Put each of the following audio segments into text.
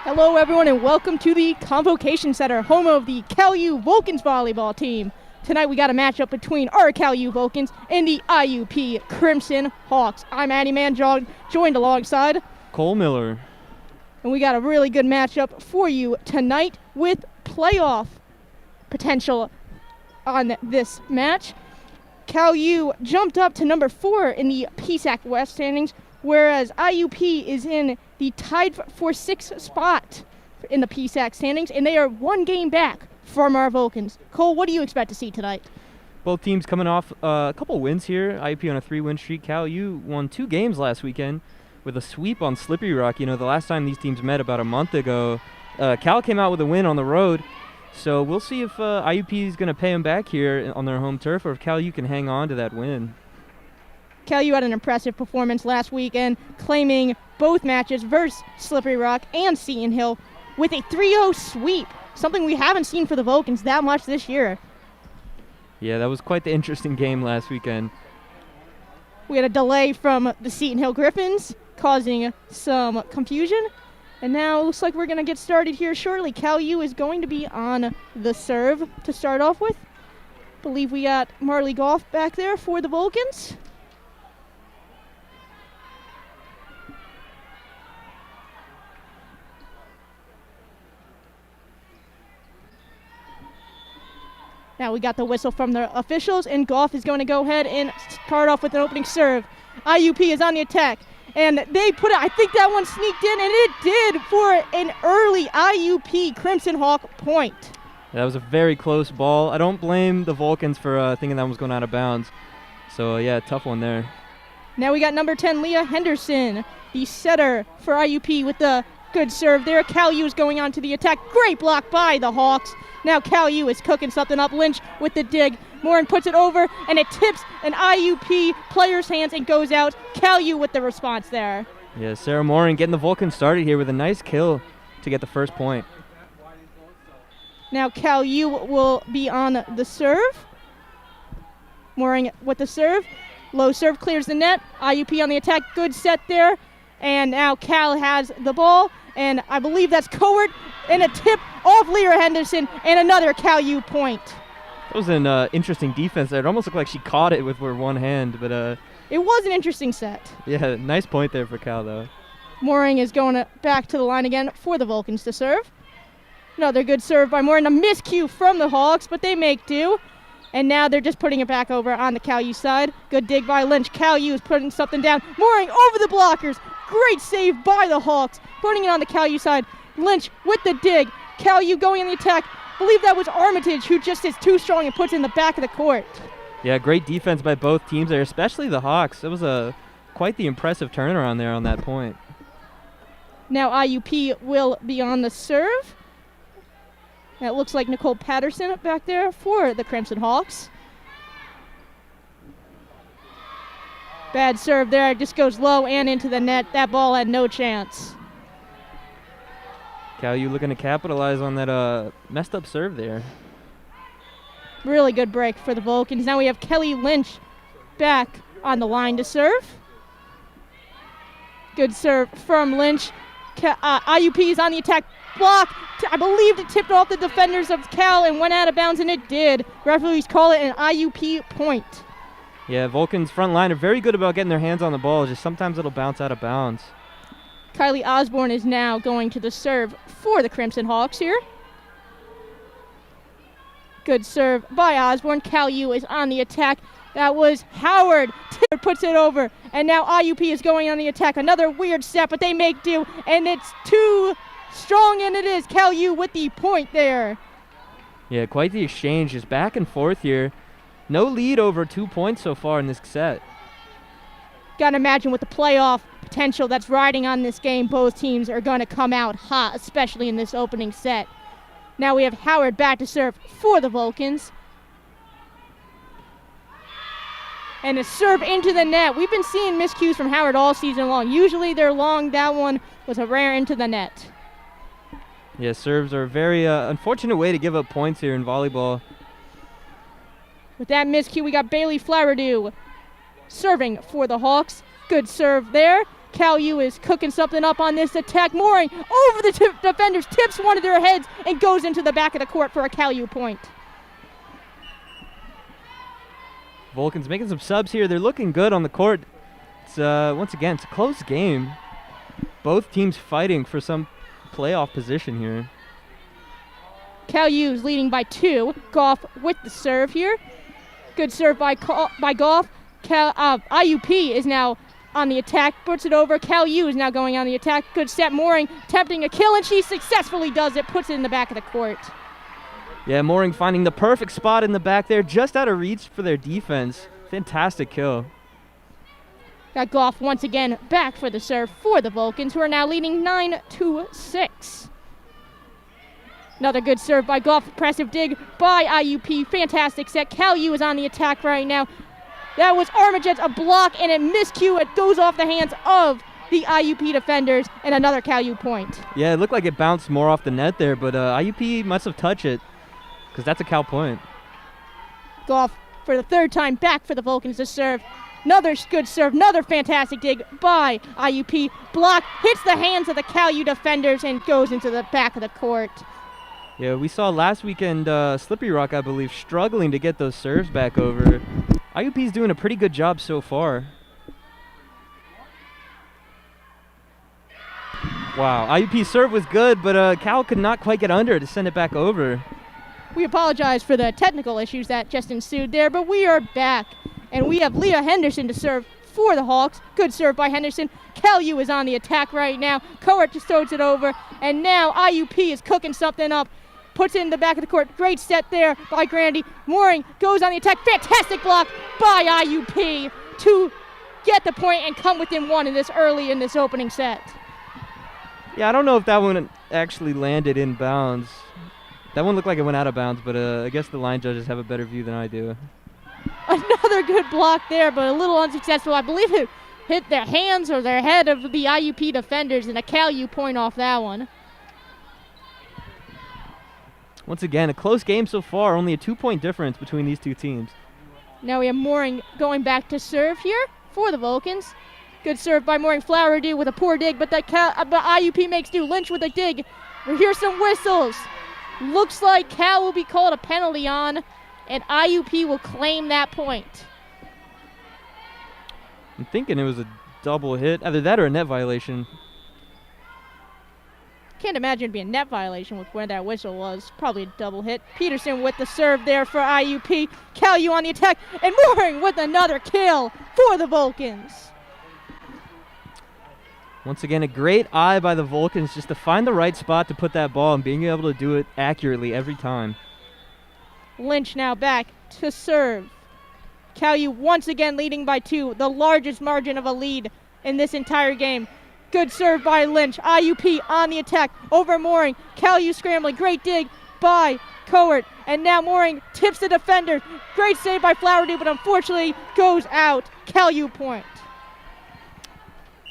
Hello everyone and welcome to the Convocation Center, home of the Iup Vulcans volleyball team. Tonight we got a matchup between our Iup Vulcans and the Iup Crimson Hawks. I'm Andy Manjog, joined alongside Cole Miller. And we got a really good matchup for you tonight with playoff potential on this match. Iup jumped up to number 4 in the Psac West standings, whereas Iup is in the tied for 6th spot in the Psac standings, and they are one game back from our Vulcans. Cole, what do you expect to see tonight? Both teams coming off a couple wins here. Iup on a 3-win streak. Iup won 2 games last weekend with a sweep on Slippery Rock. You know, the last time these teams met about a month ago, Cal came out with a win on the road. So we'll see if Iup is going to pay them back here on their home turf, or if Iup can hang on to that win. Iup had an impressive performance last weekend, claiming both matches versus Slippery Rock and Seton Hill with a 3-0 sweep, something we haven't seen for the Vulcans that much this year. Yeah, that was quite the interesting game last weekend. We had a delay from the Seton Hill Griffins, causing some confusion. And now it looks like we're going to get started here shortly. Iup is going to be on the serve to start off with. Believe we got Marley Goff back there for the Vulcans. Now we got the whistle from the officials, and Goff is going to go ahead and start off with an opening serve. Iup is on the attack, and they put it, I think that one sneaked in, and it did for an early Iup Crimson Hawk point. That was a very close ball. I don't blame the Vulcans for thinking that one was going out of bounds. So, yeah, tough one there. Now we got number 10, Leah Henderson, the setter for Iup with the good serve there. Iup is going on to the attack. Great block by the Hawks. Now Iup is cooking something up. Lynch with the dig. Morin puts it over, and it tips an Iup player's hands and goes out. Iup with the response there. Yeah, Sarah Morin getting the Vulcans started here with a nice kill to get the first point. Now Iup will be on the serve. Morin with the serve. Low serve clears the net. Iup on the attack. Good set there. And now Cal has the ball, and I believe that's Coward, and a tip off Leah Henderson, and another Iup point. That was an interesting defense there. It almost looked like she caught it with her one hand, but it was an interesting set. Yeah, nice point there for Cal, though. Morin is going back to the line again for the Vulcans to serve. Another good serve by Morin. A miscue from the Hawks, but they make do. And now they're just putting it back over on the Iup side. Good dig by Lynch. Iup is putting something down. Morin over the blockers. Great save by the Hawks. Putting it on the Iup side. Lynch with the dig. Iup going in the attack. I believe that was Armitage, who just is too strong and puts it in the back of the court. Yeah, great defense by both teams there, especially the Hawks. It was quite the impressive turnaround there on that point. Now Iup will be on the serve. It looks like Nicole Patterson back there for the Crimson Hawks. Bad serve there, just goes low and into the net. That ball had no chance. Iup looking to capitalize on that messed up serve there. Really good break for the Vulcans. Now we have Kelly Lynch back on the line to serve. Good serve from Lynch. Iup is on the attack. Block. I believe it tipped off the defenders of Cal and went out of bounds, and it did. Referees call it an Iup point. Yeah, Vulcan's front line are very good about getting their hands on the ball. Just sometimes it'll bounce out of bounds. Kylie Osborne is now going to the serve for the Crimson Hawks here. Good serve by Osborne. Iup is on the attack. That was Howard. Taylor puts it over, and now Iup is going on the attack. Another weird set, but they make do, and it's too strong, and it is Iup with the point there. Yeah, quite the exchange, just back and forth here. No lead over 2 points so far in this set. Gotta imagine with the playoff potential that's riding on this game, both teams are gonna come out hot, especially in this opening set. Now we have Howard back to serve for the Vulcans. And a serve into the net. We've been seeing miscues from Howard all season long. Usually they're long. That one was a rare into the net. Yeah, serves are a very unfortunate way to give up points here in volleyball. With that miscue, we got Bailey Flowerdew serving for the Hawks. Good serve there. Cal U is cooking something up on this attack. Mooring over the defenders, tips one of their heads, and goes into the back of the court for a Cal U point. Vulcan's making some subs here. They're looking good on the court. It's once again, it's a close game. Both teams fighting for some playoff position here. Cal U is leading by 2. Goff with the serve here. Good serve by Goff. IUP is now on the attack, puts it over. Cal U is now going on the attack. Good set. Mooring attempting a kill, and she successfully does it. Puts it in the back of the court. Yeah, Mooring finding the perfect spot in the back there, just out of reach for their defense. Fantastic kill. Got Goff once again back for the serve for the Vulcans, who are now leading 9-6. Another good serve by Goff. Impressive dig by IUP. Fantastic set. Cal U is on the attack right now. That was Armajet's a block and a miscue. It goes off the hands of the IUP defenders, and another Cal U point. Yeah, it looked like it bounced more off the net there, but IUP must have touched it, because that's a Cal point. Goff for the 3rd time back for the Vulcans to serve. Another good serve, another fantastic dig by IUP. Block, hits the hands of the Cal U defenders and goes into the back of the court. Yeah, we saw last weekend Slippery Rock, I believe, struggling to get those serves back over. IUP's doing a pretty good job so far. Wow, IUP's serve was good, but Cal could not quite get under to send it back over. We apologize for the technical issues that just ensued there, but we are back. And we have Leah Henderson to serve for the Hawks. Good serve by Henderson. Cal U is on the attack right now. Cohort just throws it over. And now IUP is cooking something up. Puts it in the back of the court. Great set there by Grandy. Mooring goes on the attack. Fantastic block by IUP to get the point and come within 1 in this early in this opening set. Yeah, I don't know if that one actually landed in bounds. That one looked like it went out of bounds, but I guess the line judges have a better view than I do. Another good block there, but a little unsuccessful. I believe it hit their hands or their head of the IUP defenders, and a Cal U point off that one. Once again, a close game so far, only a 2-point difference between these two teams. Now we have Mooring going back to serve here for the Vulcans. Good serve by Mooring. Flower do with a poor dig, but IUP makes do. Lynch with a dig. We hear some whistles. Looks like Cal will be called a penalty on, and IUP will claim that point. I'm thinking it was a double hit, either that or a net violation. Can't imagine it'd be a net violation with where that whistle was. Probably a double hit. Peterson with the serve there for IUP. Cal U on the attack, and Mooring with another kill for the Vulcans. Once again, a great eye by the Vulcans just to find the right spot to put that ball and being able to do it accurately every time. Lynch now back to serve. Cal U once again leading by 2, the largest margin of a lead in this entire game. Good serve by Lynch. IUP on the attack over Mooring. Cal U scrambling. Great dig by Cohort. And now Mooring tips the defender. Great save by Flowerdew, but unfortunately goes out. Cal U point.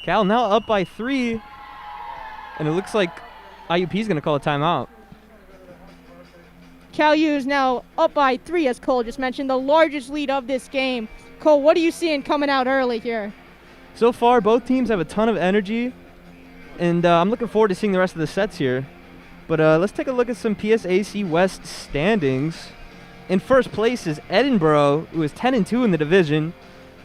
Cal now up by 3, and it looks like IUP is going to call a timeout. Cal U is now up by 3, as Cole just mentioned, the largest lead of this game. Cole, what are you seeing coming out early here? So far, both teams have a ton of energy, and I'm looking forward to seeing the rest of the sets here. But let's take a look at some PSAC West standings. In first place is Edinburgh, who is 10-2 in the division.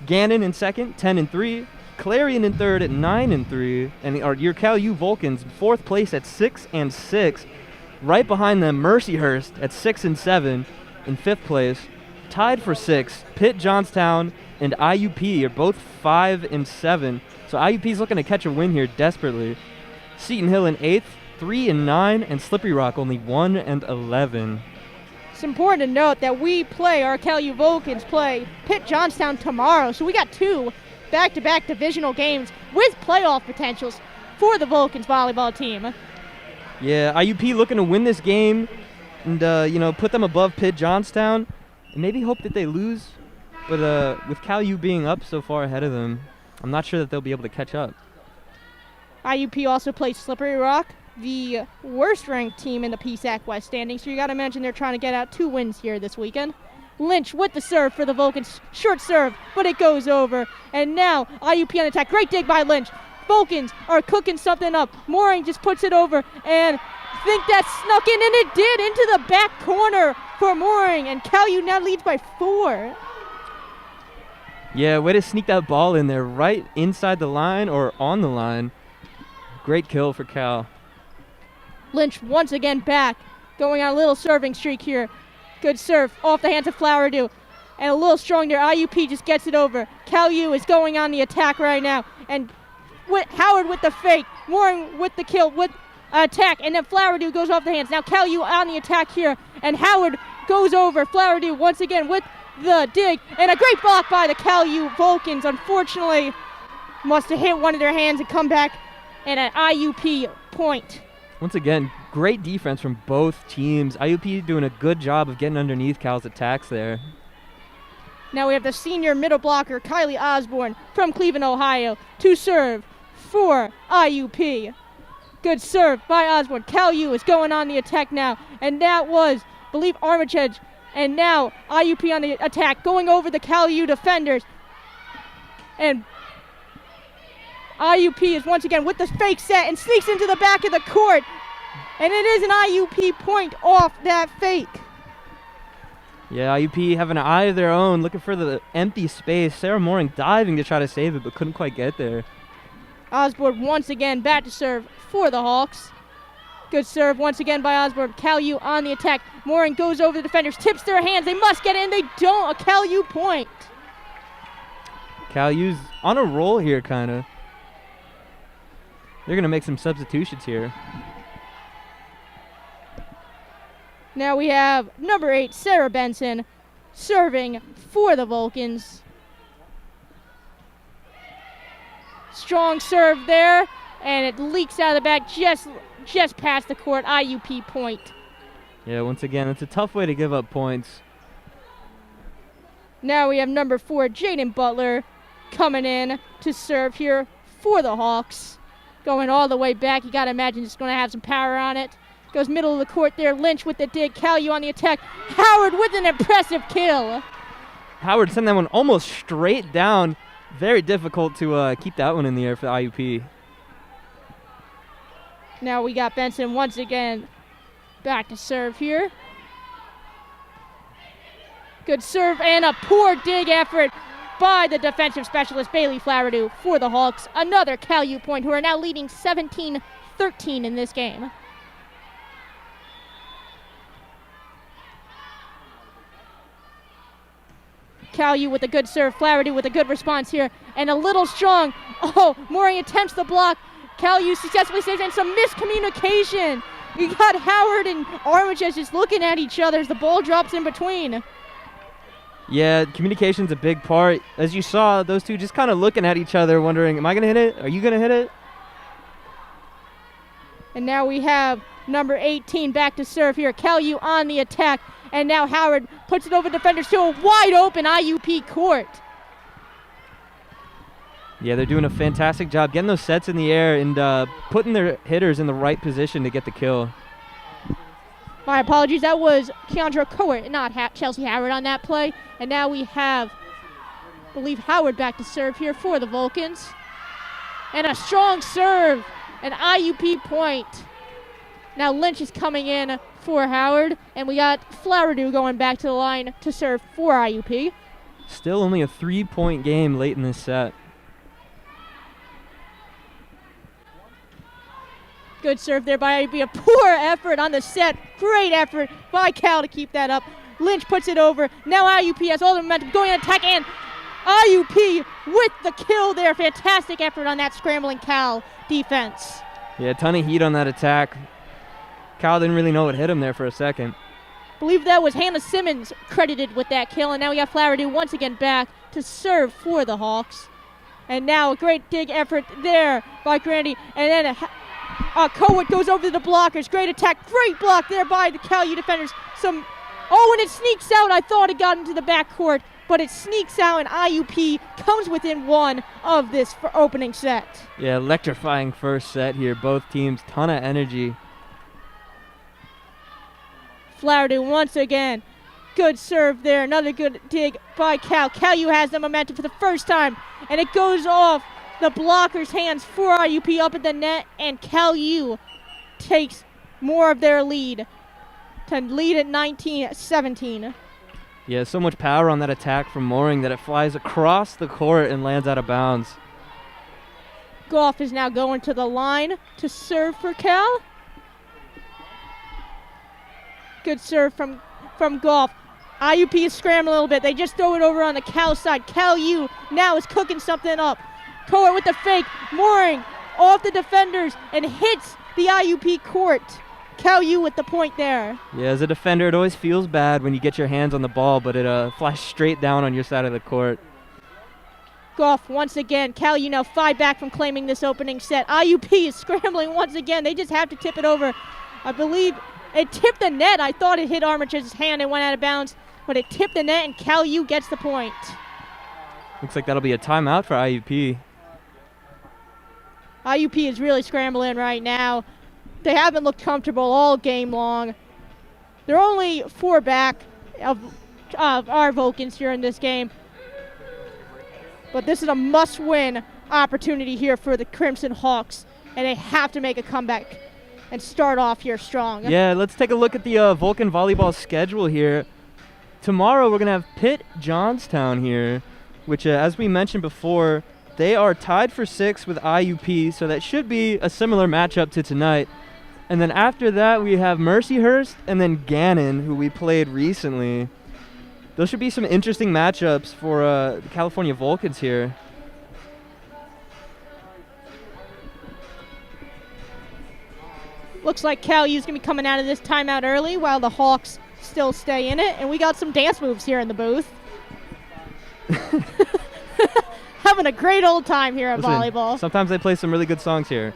Gannon in second, 10-3. Clarion in third at 9-3. And your Cal U Vulcans in fourth place at 6-6. Right behind them, Mercyhurst at 6-7 in fifth place. Tied for 6, Pitt, Johnstown, and IUP are both 5-7. So IUP's looking to catch a win here desperately. Seton Hill in 8th, 3-9, and Slippery Rock only 1-11. It's important to note that our Cal U Vulcans play Pitt, Johnstown tomorrow. So we got 2 back-to-back divisional games with playoff potentials for the Vulcans volleyball team. Yeah, IUP looking to win this game and, put them above Pitt, Johnstown, and maybe hope that they lose. But with Cal U being up so far ahead of them, I'm not sure that they'll be able to catch up. IUP also plays Slippery Rock, the worst-ranked team in the Psac West standings, so you got to imagine they're trying to get out 2 wins here this weekend. Lynch with the serve for the Vulcans. Short serve, but it goes over. And now IUP on attack. Great dig by Lynch. Vulcans are cooking something up. Mooring just puts it over, and think that snuck in, and it did, into the back corner for Mooring, and CalU now leads by 4. Yeah, way to sneak that ball in there right inside the line or on the line. Great kill for Cal. Lynch once again back, going on a little serving streak here. Good serve off the hands of Flowerdew. And a little strong there. IUP just gets it over. CalU is going on the attack right now. And Howard with the fake. Mooring with the kill, with attack. And then Flowerdew goes off the hands. Now CalU on the attack here. And Howard goes over. Flowerdew once again with the dig. And a great block by the CalU Vulcans. Unfortunately, must have hit one of their hands and come back. And an IUP point. Once again, great defense from both teams. IUP doing a good job of getting underneath Cal's attacks there. Now we have the senior middle blocker, Kylie Osborne from Cleveland, Ohio, to serve for IUP. Good serve by Osborne. CalU is going on the attack now. And that was, I believe, Armitage. And now IUP on the attack, going over the CalU defenders. And IUP is once again with the fake set and sneaks into the back of the court. And it is an IUP point off that fake. Yeah, IUP have an eye of their own, looking for the empty space. Sarah Mooring diving to try to save it, but couldn't quite get there. Osborne once again back to serve for the Hawks. Good serve once again by Osborne. CalU on the attack. Mooring goes over the defenders, tips their hands. They must get it, and they don't. A CalU point. CalU's on a roll here, kind of. They're going to make some substitutions here. Now we have number 8, Sarah Benson, serving for the Vulcans. Strong serve there, and it leaks out of the back just past the court. IUP point. Yeah, once again, it's a tough way to give up points. Now we have number 4, Jaden Butler, coming in to serve here for the Hawks. Going all the way back. You got to imagine it's going to have some power on it. Goes middle of the court there. Lynch with the dig. CalU on the attack. Howard with an impressive kill. Howard sent that one almost straight down. Very difficult to keep that one in the air for the IUP. Now we got Benson once again back to serve here. Good serve and a poor dig effort by the defensive specialist Bailey Flowerdew for the Hawks. Another CalU point, who are now leading 17-13 in this game. CalU with a good serve. Flowerdew with a good response here. And a little strong. Oh, Mooring attempts the block. CalU successfully saves, and some miscommunication. You got Howard and Armitage just looking at each other as the ball drops in between. Yeah, communication's a big part. As you saw, those two just kind of looking at each other, wondering, am I going to hit it? Are you going to hit it? And now we have number 18 back to serve here. CalU on the attack. And now Howard puts it over defenders to a wide open IUP court. Yeah, they're doing a fantastic job getting those sets in the air and putting their hitters in the right position to get the kill. My apologies, that was Keandra Cowart, not Chelsea Howard on that play. And now we have, I believe, Howard back to serve here for the Vulcans. And a strong serve, an IUP point. Now Lynch is coming in for Howard, and we got Flowerdew going back to the line to serve for IUP. Still only a 3-point game late in this set. Good serve there by IUP. A poor effort on the set. Great effort by Cal to keep that up. Lynch puts it over. Now IUP has all the momentum going on attack, and IUP with the kill there. Fantastic effort on that scrambling Cal defense. Yeah, a ton of heat on that attack. Cal didn't really know what hit him there for a second. I believe that was Hannah Simmons credited with that kill, and now we got Flowerdew once again back to serve for the Hawks. And now a great dig effort there by Grandy, and then Cowart goes over to the blockers. Great attack, great block there by the CalU defenders. And it sneaks out. I thought it got into the backcourt, but it sneaks out, and IUP comes within one of this opening set. Yeah, electrifying first set here. Both teams, ton of energy. Flowerdew once again. Good serve there. Another good dig by Cal. CalU has the momentum for the first time, and it goes off the blocker's hands for IUP up at the net, and Cal U takes more of their lead to lead at 19-17. Yeah, so much power on that attack from Mooring that it flies across the court and lands out of bounds. Goff is now going to the line to serve for Cal. Good serve from Goff. IUP is scrambling a little bit. They just throw it over on the Cal side. Cal U now is cooking something up. Court with the fake. Mooring off the defenders and hits the IUP court. Cal U with the point there. Yeah, as a defender, it always feels bad when you get your hands on the ball, but it flies straight down on your side of the court. Goff once again. Cal U now 5 back from claiming this opening set. IUP is scrambling once again. They just have to tip it over. I believe it tipped the net. I thought it hit Armitage's hand and went out of bounds, but it tipped the net and Cal U gets the point. Looks like that'll be a timeout for IUP. IUP is really scrambling right now. They haven't looked comfortable all game long. They're only 4 back of our Vulcans here in this game. But this is a must-win opportunity here for the Crimson Hawks, and they have to make a comeback and start off here strong. Yeah, let's take a look at the Vulcan volleyball schedule here. Tomorrow we're going to have Pitt Johnstown here, which as we mentioned before, they are tied for 6th with IUP, so that should be a similar matchup to tonight. And then after that we have Mercyhurst and then Gannon, who we played recently. Those should be some interesting matchups for the California Vulcans here. Looks like Cal U's going to be coming out of this timeout early while the Hawks still stay in it. And we got some dance moves here in the booth. Having a great old time here at volleyball. Sometimes they play some really good songs here.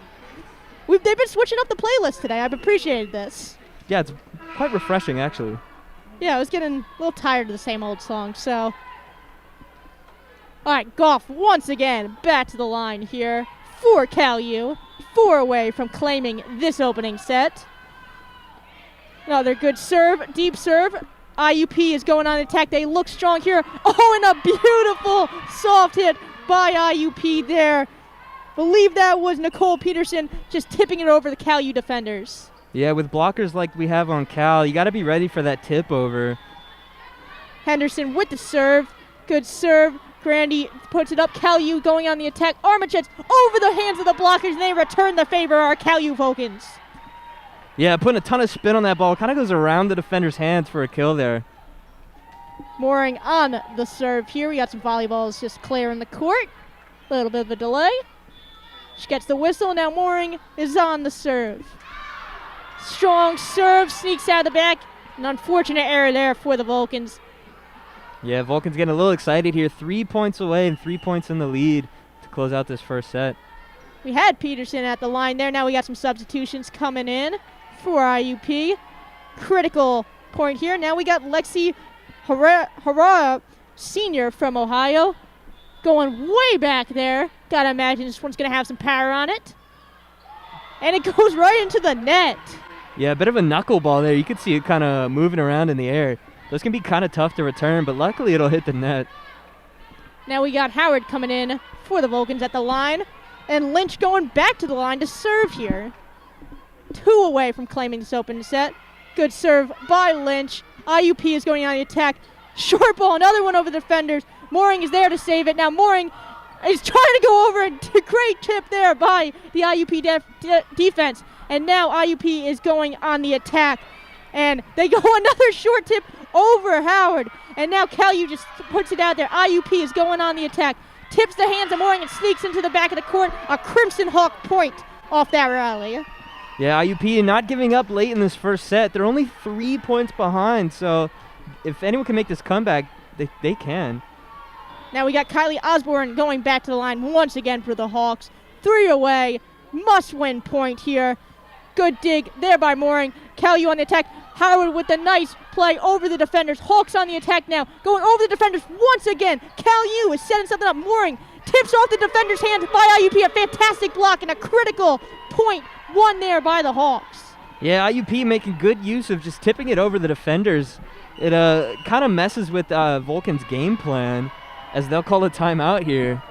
They've been switching up the playlist today. I've appreciated this. Yeah, it's quite refreshing, actually. Yeah, I was getting a little tired of the same old song, so. All right, Goff once again back to the line here for Cal U. 4 away from claiming this opening set. Another good serve, deep serve. IUP is going on attack. They look strong here. Oh, and a beautiful soft hit by IUP there. Believe that was Nicole Peterson just tipping it over the Cal U defenders. Yeah, with blockers like we have on Cal, you got to be ready for that tip over. Henderson with the serve. Good serve. Grandy puts it up. Cal U going on the attack. Armitage over the hands of the blockers, and they return the favor, our Cal U Vulcans. Yeah, putting a ton of spin on that ball. Kind of goes around the defender's hands for a kill there. Mooring on the serve here. We got some volleyballs just clearing the court. A little bit of a delay. She gets the whistle. Now Mooring is on the serve. Strong serve, sneaks out of the back. An unfortunate error there for the Vulcans. Yeah, Vulcan's getting a little excited here. 3 points away and 3 points in the lead to close out this first set. We had Peterson at the line there. Now we got some substitutions coming in for IUP. Critical point here. Now we got Lexi Harara, senior from Ohio, going way back there. Gotta imagine this one's gonna have some power on it. And it goes right into the net. Yeah, a bit of a knuckleball there. You could see it kind of moving around in the air. Those can be kind of tough to return, but luckily it'll hit the net. Now we got Howard coming in for the Vulcans at the line. And Lynch going back to the line to serve here. 2 away from claiming this open set. Good serve by Lynch. IUP is going on the attack. Short ball, another one over the defenders. Mooring is there to save it. Now Mooring is trying to go over, and great tip there by the IUP defense. And now IUP is going on the attack. And they go another short tip over Howard. And now Cal U just puts it out there. IUP is going on the attack. Tips the hands of Mooring and sneaks into the back of the court. A Crimson Hawk point off that rally. Yeah, IUP not giving up late in this first set. They're only 3 points behind, so if anyone can make this comeback, they can. Now we got Kylie Osborne going back to the line once again for the Hawks. 3 away. Must-win point here. Good dig there by Mooring. Cal U on the attack. Howard with a nice play over the defenders. Hawks on the attack now. Going over the defenders once again. Cal U is setting something up. Mooring tips off the defender's hands by IUP. A fantastic block and a critical point won there by the Hawks. Yeah, IUP making good use of just tipping it over the defenders. It kind of messes with Vulcan's game plan, as they'll call a timeout here.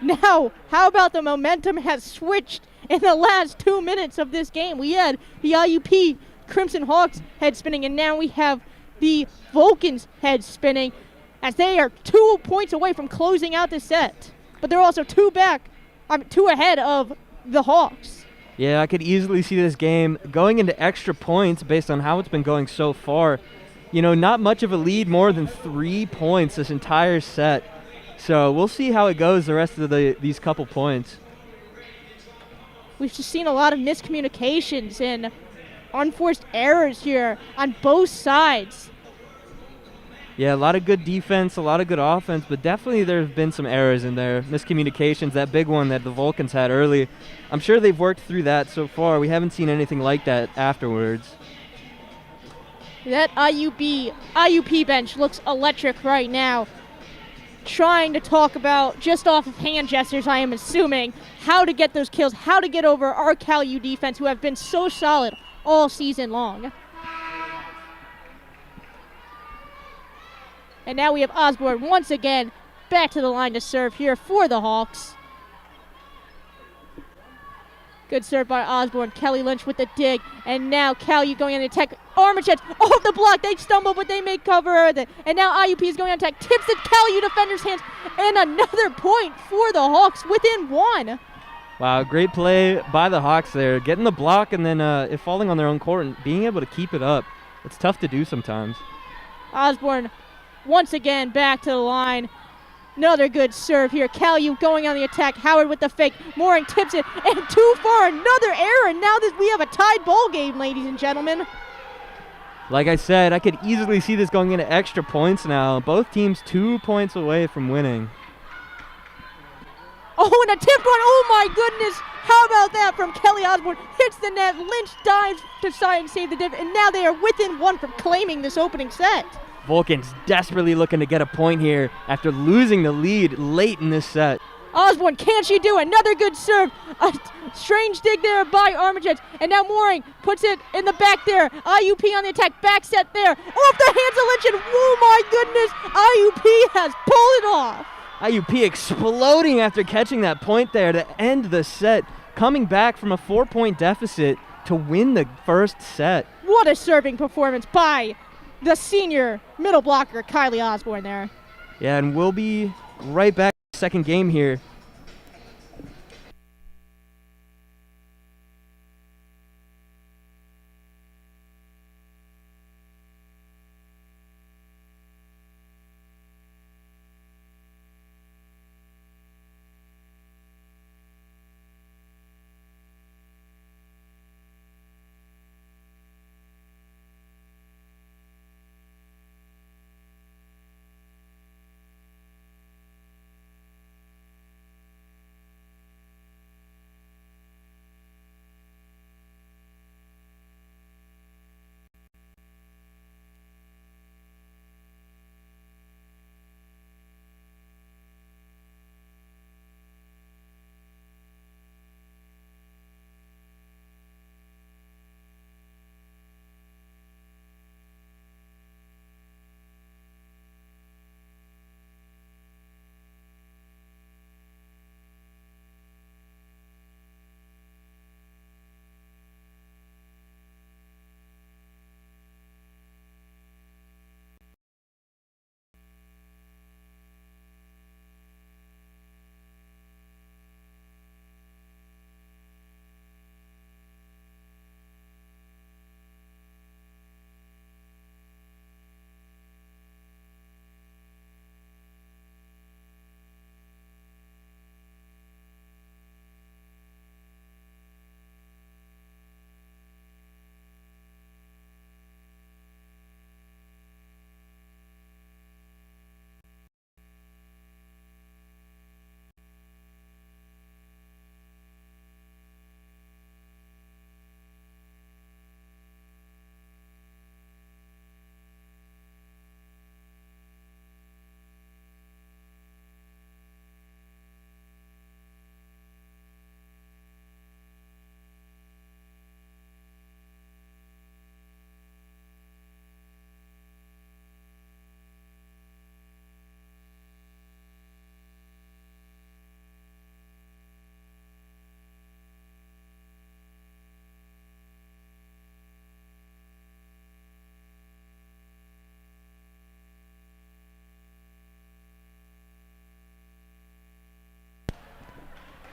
Now, how about the momentum has switched in the last 2 minutes of this game? We had the IUP Crimson Hawks head spinning, and now we have the Vulcans head spinning as they are 2 points away from closing out the set. But they're also two ahead of the Hawks. Yeah, I could easily see this game going into extra points based on how it's been going so far. You know, not much of a lead, more than 3 points this entire set. So we'll see how it goes the rest of these couple points. We've just seen a lot of miscommunications and unforced errors here on both sides. Yeah, a lot of good defense, a lot of good offense, but definitely there have been some errors in there. Miscommunications, that big one that the Vulcans had early. I'm sure they've worked through that so far. We haven't seen anything like that afterwards. That IUP bench looks electric right now. Trying to talk about, just off of hand gestures, I am assuming, how to get those kills, how to get over our Cal U defense, who have been so solid all season long. And now we have Osborne once again back to the line to serve here for the Hawks. Good serve by Osborne. Kelly Lynch with the dig. And now Cal U going on the attack. Armitage off the block. They stumble, but they make cover. And now IUP is going on attack. Tips the Cal U defender's hands. And another point for the Hawks within 1. Wow, great play by the Hawks there. Getting the block and then it falling on their own court and being able to keep it up. It's tough to do sometimes. Osborne once again back to the line. Another good serve here. Cal U going on the attack. Howard with the fake. Mooring tips it. And too far. Another error. And now we have a tied ball game, ladies and gentlemen. Like I said, I could easily see this going into extra points now. Both teams 2 points away from winning. Oh, and a tipped one. Oh, my goodness. How about that from Kelly Osborne? Hits the net. Lynch dives to try and save the div. And now they are within 1 from claiming this opening set. Vulcans desperately looking to get a point here after losing the lead late in this set. Osborne, can she do it? Another good serve. A strange dig there by Armitage. And now Mooring puts it in the back there. IUP on the attack. Back set there. Off the hands of Lynch. And oh my goodness, IUP has pulled it off. IUP exploding after catching that point there to end the set. Coming back from a 4-point deficit to win the first set. What a serving performance by the senior middle blocker, Kylie Osborne there. Yeah, and we'll be right back to the second game here.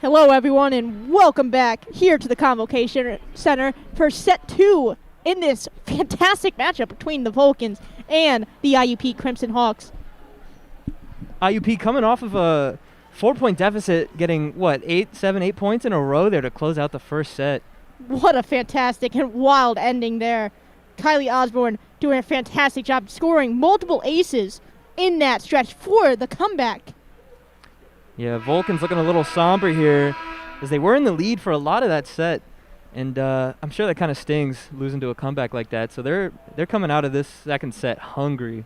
Hello, everyone, and welcome back here to the Convocation Center for Set 2 in this fantastic matchup between the Vulcans and the IUP Crimson Hawks. IUP coming off of a 4-point deficit, getting, 8 points in a row there to close out the first set. What a fantastic and wild ending there. Kylie Osborne doing a fantastic job scoring multiple aces in that stretch for the comeback. Yeah, Vulcan's looking a little somber here as they were in the lead for a lot of that set. And I'm sure that kind of stings, losing to a comeback like that. So they're coming out of this second set hungry.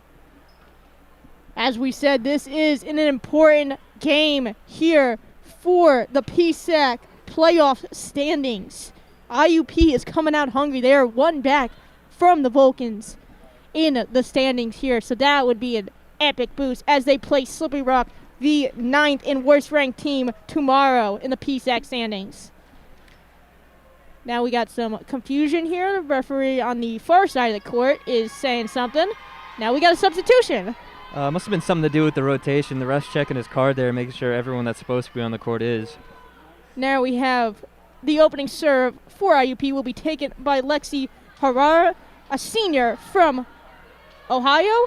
As we said, this is an important game here for the Psac playoff standings. IUP is coming out hungry. They are one back from the Vulcans in the standings here. So that would be an epic boost as they play Slippery Rock, the 9th and worst ranked team, tomorrow in the Psac standings. Now we got some confusion here. The referee on the far side of the court is saying something. Now we got a substitution. Must have been something to do with the rotation. The ref's checking his card there, making sure everyone that's supposed to be on the court is. Now we have the opening serve for IUP will be taken by Lexi Harara, a senior from Ohio.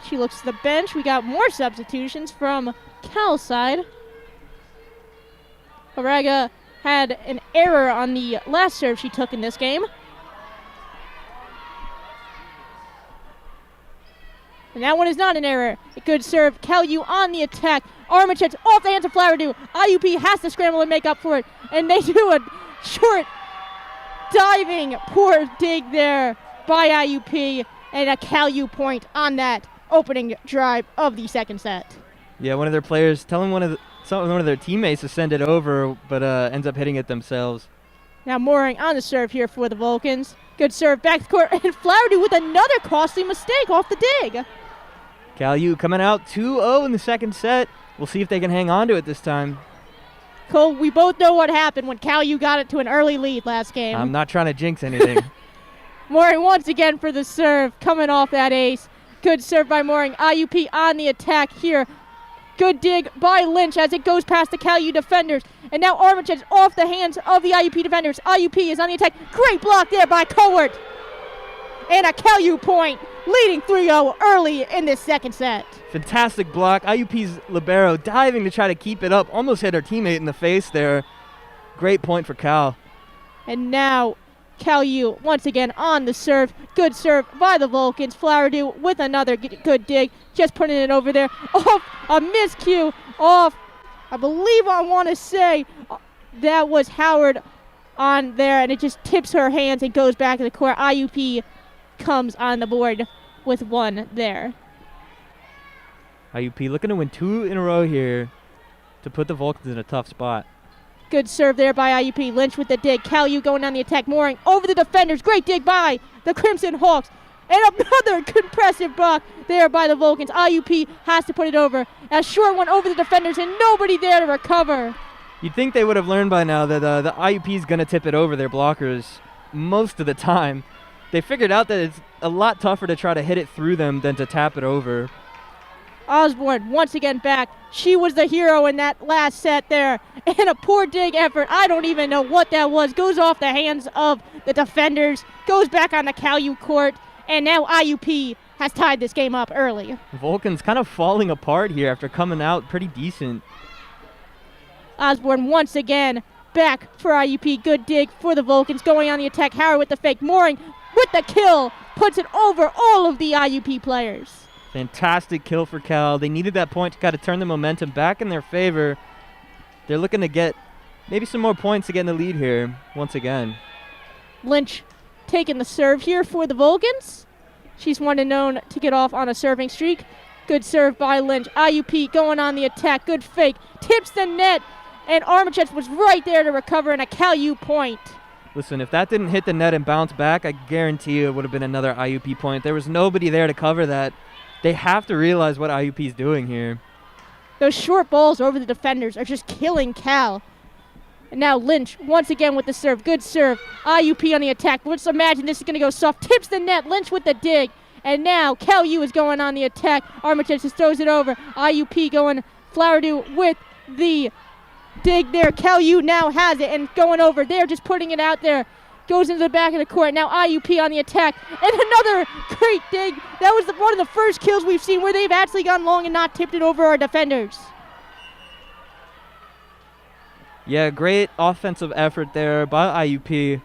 She looks to the bench. We got more substitutions from Cal's side. Haraga had an error on the last serve she took in this game. And that one is not an error. A good serve. Calu on the attack. Armichets off the hands of Flowerdew. IUP has to scramble and make up for it. And they do a short diving poor dig there by IUP. And a Calu point on that opening drive of the second set. Yeah, one of their players telling one of their teammates to send it over, but ends up hitting it themselves. Now Mooring on the serve here for the Vulcans. Good serve back to court, and Flowerdew with another costly mistake off the dig. Calu coming out 2-0 in the second set. We'll see if they can hang on to it this time. Cole, we both know what happened when Calu got it to an early lead last game. I'm not trying to jinx anything. Mooring once again for the serve, coming off that ace. Good serve by Mooring. IUP on the attack here. Good dig by Lynch as it goes past the Calu defenders. And now Armitage off the hands of the IUP defenders. IUP is on the attack. Great block there by Cowart. And a Calu point, leading 3-0 early in this second set. Fantastic block. IUP's libero diving to try to keep it up. Almost hit her teammate in the face there. Great point for Cal. And now Calu once again on the serve. Good serve by the Vulcans. Flowerdew with another good dig. Just putting it over there. Off a miscue. Off, I believe I want to say that was Howard on there. And it just tips her hands and goes back to the court. IUP comes on the board with one there. IUP looking to win 2 in a row here to put the Vulcans in a tough spot. Good serve there by IUP. Lynch with the dig. Calu going on the attack. Mooring over the defenders. Great dig by the Crimson Hawks. And another impressive block there by the Vulcans. IUP has to put it over. A short one over the defenders and nobody there to recover. You'd think they would have learned by now that the IUP is going to tip it over their blockers most of the time. They figured out that it's a lot tougher to try to hit it through them than to tap it over. Osborne once again back. She was the hero in that last set there. And a poor dig effort. I don't even know what that was. Goes off the hands of the defenders. Goes back on the Calu court. And now IUP has tied this game up early. Vulcan's kind of falling apart here after coming out pretty decent. Osborne once again back for IUP. Good dig for the Vulcans. Going on the attack. Howard with the fake. Mooring with the kill. Puts it over all of the IUP players. Fantastic kill for Cal. They needed that point to kind of turn the momentum back in their favor. They're looking to get maybe some more points to get in the lead here once again. Lynch taking the serve here for the Vulcans. She's one and known to get off on a serving streak. Good serve by Lynch. IUP going on the attack. Good fake. Tips the net. And Armitage was right there to recover and a Calu point. Listen, if that didn't hit the net and bounce back, I guarantee you it would have been another IUP point. There was nobody there to cover that. They have to realize what IUP is doing here. Those short balls over the defenders are just killing Cal. And now Lynch once again with the serve. Good serve. IUP on the attack. Let's imagine this is going to go soft. Tips the net. Lynch with the dig. And now Calu is going on the attack. Armitage just throws it over. IUP going Flowerdew with the dig there. Iup now has it and going over. They're just putting it out there. Goes into the back of the court. Now Iup on the attack. And another great dig. That was one of the first kills we've seen where they've actually gone long and not tipped it over our defenders. Yeah, great offensive effort there by Iup.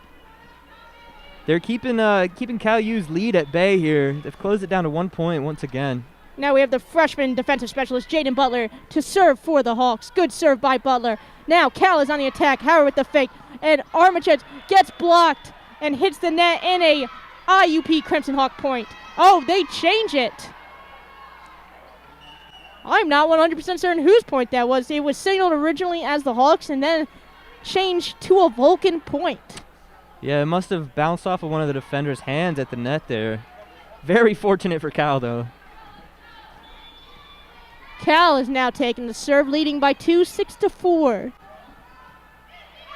They're keeping Iup's lead at bay here. They've closed it down to 1 point once again. Now we have the freshman defensive specialist, Jaden Butler, to serve for the Hawks. Good serve by Butler. Now Cal is on the attack. Howard with the fake. And Armitage gets blocked and hits the net in a Iup Crimson Hawk point. Oh, they change it. I'm not 100% certain whose point that was. It was signaled originally as the Hawks and then changed to a Vulcan point. Yeah, it must have bounced off of one of the defenders' hands at the net there. Very fortunate for Cal, though. Cal is now taking the serve, leading by 2, 6-4.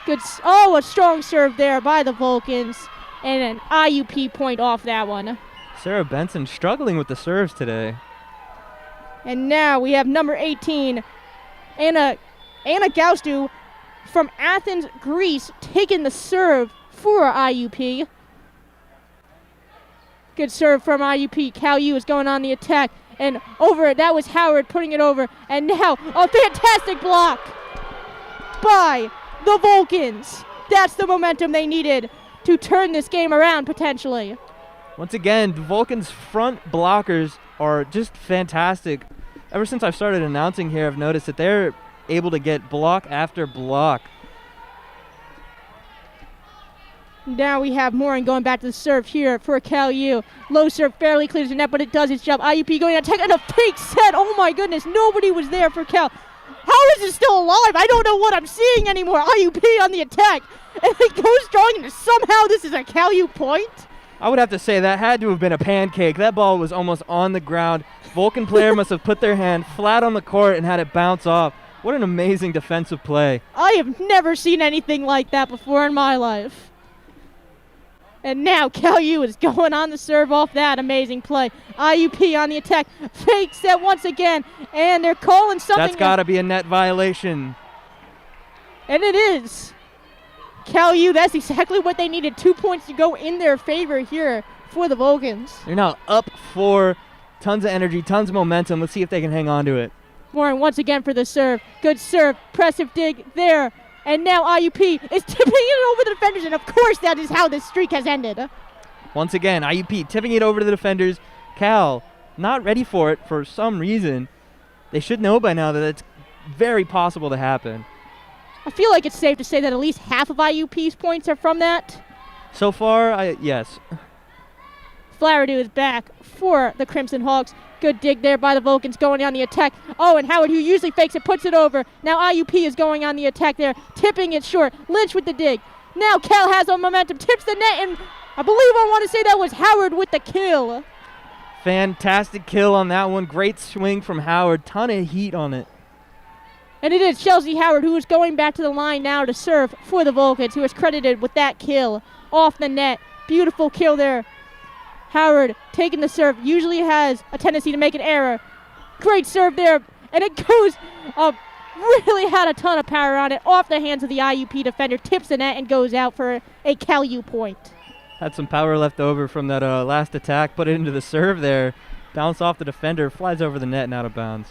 A strong serve there by the Vulcans, and an Iup point off that one. Sarah Benson struggling with the serves today. And now we have number 18, Anna Gaustu from Athens, Greece, taking the serve for Iup. Good serve from Iup. Iup is going on the attack. And over it, that was Howard putting it over. And now a fantastic block by the Vulcans. That's the momentum they needed to turn this game around potentially. Once again, the Vulcans' front blockers are just fantastic. Ever since I've started announcing here, I've noticed that they're able to get block after block. Now we have Morin going back to the serve here for Iup. Low serve barely clears the net, but it does its job. Iup going to attack and a fake set. Oh my goodness, nobody was there for Cal. How is it still alive? I don't know what I'm seeing anymore. Iup on the attack. And it goes strong, and somehow this is a Iup point. I would have to say that had to have been a pancake. That ball was almost on the ground. Vulcan player must have put their hand flat on the court and had it bounce off. What an amazing defensive play. I have never seen anything like that before in my life. And now Iup is going on the serve off that amazing play. Iup on the attack. Fake set once again. And they're calling something. That's got to be a net violation. And it is. Iup, that's exactly what they needed. 2 points to go in their favor here for the Vulcans. They're now up 4. Tons of energy, tons of momentum. Let's see if they can hang on to it. Warren once again for the serve. Good serve. Pressive dig there. And now Iup is tipping it over the defenders, and of course that is how this streak has ended. Once again, Iup tipping it over to the defenders. Cal not ready for it for some reason. They should know by now that it's very possible to happen. I feel like it's safe to say that at least half of Iup's points are from that. So far, yes. Flaherty is back for the Crimson Hawks. Good dig there by the Vulcans going on the attack. Oh, and Howard, who usually fakes it, puts it over. Now Iup is going on the attack there, tipping it short. Lynch with the dig. Now Cal has on momentum, tips the net, and I want to say that was Howard with the kill. Fantastic kill on that one. Great swing from Howard. Ton of heat on it. And it is Chelsea Howard who is going back to the line now to serve for the Vulcans, who is credited with that kill off the net. Beautiful kill there. Howard taking the serve, usually has a tendency to make an error. Great serve there, and it goes up. Really had a ton of power on it, off the hands of the Iup defender, tips the net and goes out for a Iup point. Had some power left over from that last attack, put it into the serve there. Bounce off the defender, flies over the net and out of bounds.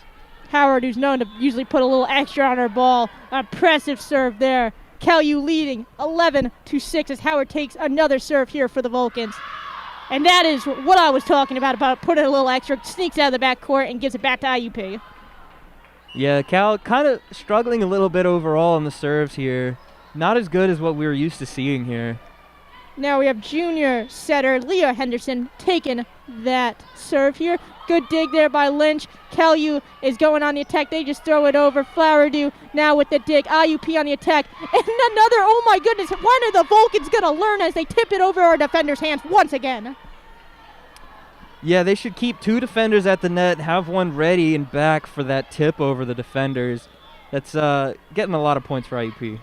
Howard, who's known to usually put a little extra on her ball, impressive serve there. Iup leading 11-6 as Howard takes another serve here for the Vulcans. And that is what I was talking about putting a little extra, sneaks out of the backcourt and gives it back to Iup. Yeah, Cal kind of struggling a little bit overall on the serves here. Not as good as what we were used to seeing here. Now we have junior setter Leah Henderson taking that serve here. Good dig there by Lynch. Iup is going on the attack. They just throw it over. Flowerdew now with the dig. Iup on the attack. And another, oh my goodness, when are the Vulcans going to learn as they tip it over our defenders' hands once again? Yeah, they should keep 2 defenders at the net, have one ready and back for that tip over the defenders. That's getting a lot of points for Iup.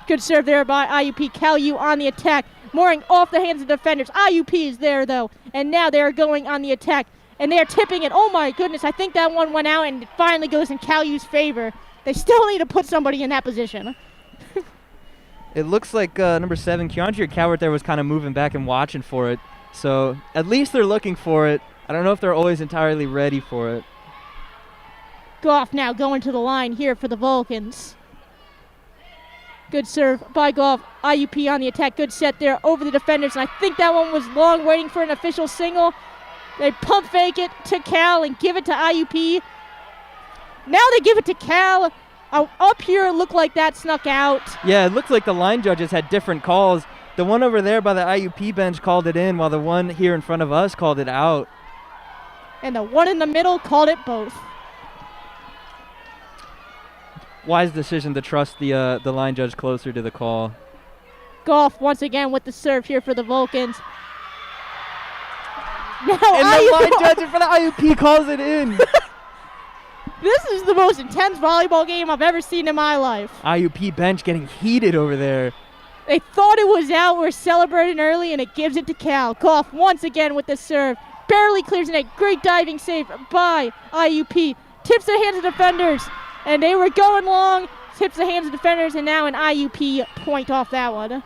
Good serve there by Iup. Iup on the attack. Mooring off the hands of the defenders. Iup is there, though. And now they're going on the attack. And they're tipping it. Oh, my goodness. I think that one went out, and it finally goes in Iup's favor. They still need to put somebody in that position. It looks like number 7, Keandre Cowart there was kind of moving back and watching for it. So at least they're looking for it. I don't know if they're always entirely ready for it. Goff now going to the line here for the Vulcans. Good serve by Goff. IUP on the attack. Good set there over the defenders. And I think that one was long, waiting for an official single. They pump fake it to Cal and give it to IUP. Now they give it to Cal. Up here, it looked like that snuck out. Yeah, it looked like the line judges had different calls. The one over there by the IUP bench called it in, while the one here in front of us called it out. And the one in the middle called it both. Wise decision to trust the line judge closer to the call. Goff once again with the serve here for the Vulcans. Now And the line judge in front of IUP calls it in. This is the most intense volleyball game I've ever seen in my life. IUP bench getting heated over there. They thought it was out. We're celebrating early, and it gives it to Cal. Goff once again with the serve. Barely clears the net. Great diving save by IUP. Tips the hands of defenders. And they were going long. Tips the hands of defenders, and now an IUP point off that one.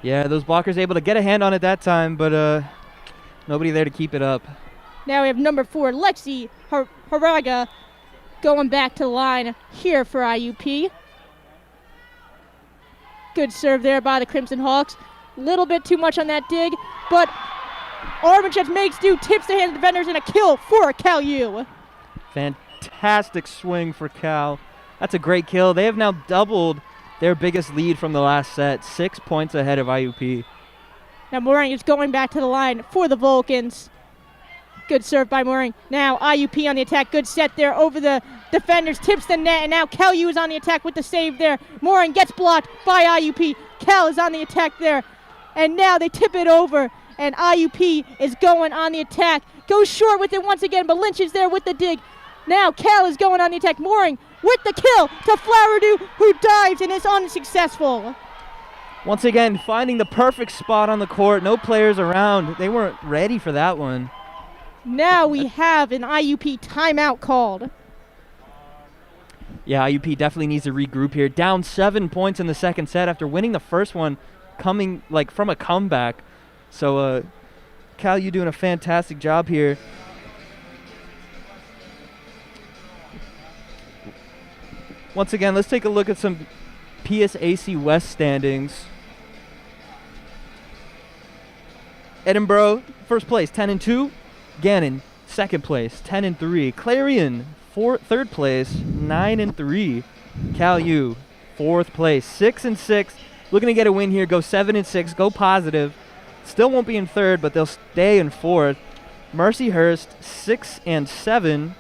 Yeah, those blockers able to get a hand on it that time, but nobody there to keep it up. Now we have number 4, Lexi Haraga, going back to the line here for IUP. Good serve there by the Crimson Hawks. Little bit too much on that dig, but Armitage makes do, tips the hand of defenders, and a kill for Cal U. Fantastic swing for Cal. That's a great kill. They have now doubled their biggest lead from the last set, 6 points ahead of IUP. Now Mooring is going back to the line for the Vulcans. Good serve by Mooring. Now IUP on the attack. Good set there over the defenders. Tips the net, and now Cal U is on the attack with the save there. Mooring gets blocked by IUP. Cal is on the attack there. And now they tip it over, and IUP is going on the attack. Goes short with it once again, but Lynch is there with the dig. Now Cal is going on the attack. Mooring with the kill to Flowerdew, who dives and is unsuccessful. Once again, finding the perfect spot on the court. No players around. They weren't ready for that one. Now we have an IUP timeout called. Yeah, IUP definitely needs to regroup here. Down 7 points in the second set after winning the first one, coming like from a comeback. So Cal, you doing a fantastic job here. Once again, let's take a look at some PSAC West standings. Edinburgh, first place, 10-2. Gannon, second place, 10-3. Clarion, third place, 9-3. Cal U, fourth place, 6-6. Looking to get a win here, go 7-6, go positive. Still won't be in third, but they'll stay in fourth. Mercyhurst, 6-7.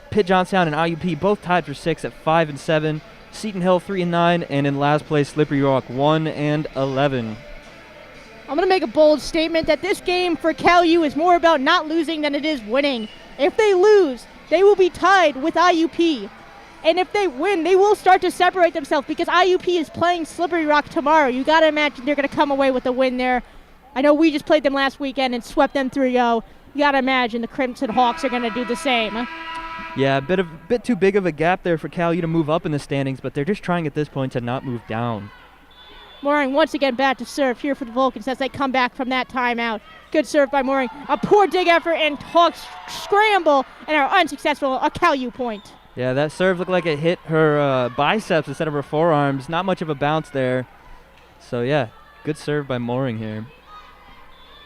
Pitt Johnstown and IUP both tied for 6 at 5-7. Seton Hill 3-9, and in last place, Slippery Rock 1-11. I'm going to make a bold statement that this game for Cal U is more about not losing than it is winning. If they lose, they will be tied with IUP. And if they win, they will start to separate themselves because IUP is playing Slippery Rock tomorrow. You got to imagine they're going to come away with a win there. I know we just played them last weekend and swept them 3-0. You got to imagine the Crimson Hawks are going to do the same. Yeah, a bit too big of a gap there for Cal U to move up in the standings, but they're just trying at this point to not move down. Mooring once again back to serve here for the Vulcans as they come back from that timeout. Good serve by Mooring. A poor dig effort, and Hawks scramble and are unsuccessful. A Cal U point. Yeah, that serve looked like it hit her biceps instead of her forearms. Not much of a bounce there. So, yeah, good serve by Mooring here.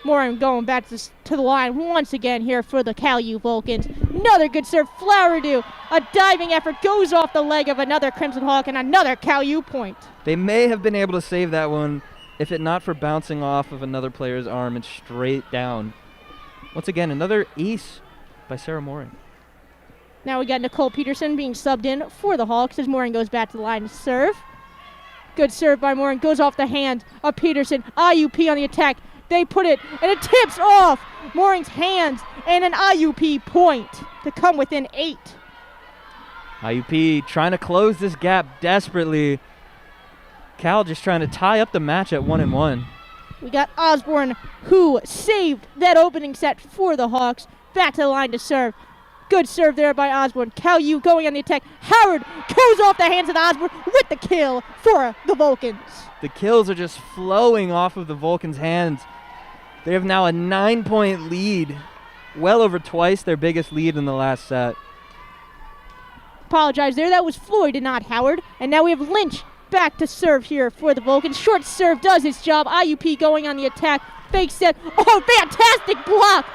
Mooring going back to the line once again here for the Cal U Vulcans. Another good serve. Flowerdew. A diving effort goes off the leg of another Crimson Hawk, and another Cal U point. They may have been able to save that one if it not for bouncing off of another player's arm and straight down. Once again, another ace by Sarah Mooring. Now we got Nicole Peterson being subbed in for the Hawks as Mooring goes back to the line to serve. Good serve by Mooring. Goes off the hand of Peterson. IUP on the attack. They put it, and it tips off Mooring's hands, and an IUP point to come within 8. IUP trying to close this gap desperately. Cal just trying to tie up the match at 1-1. We got Osborne, who saved that opening set for the Hawks. Back to the line to serve. Good serve there by Osborne. Cal U going on the attack. Howard goes off the hands of Osborne with the kill for the Vulcans. The kills are just flowing off of the Vulcans' hands. They have now a 9-point lead, well over twice their biggest lead in the last set. Apologize there. That was Floyd and not Howard. And now we have Lynch back to serve here for the Vulcans. Short serve does its job. IUP going on the attack. Fake set. Oh, fantastic block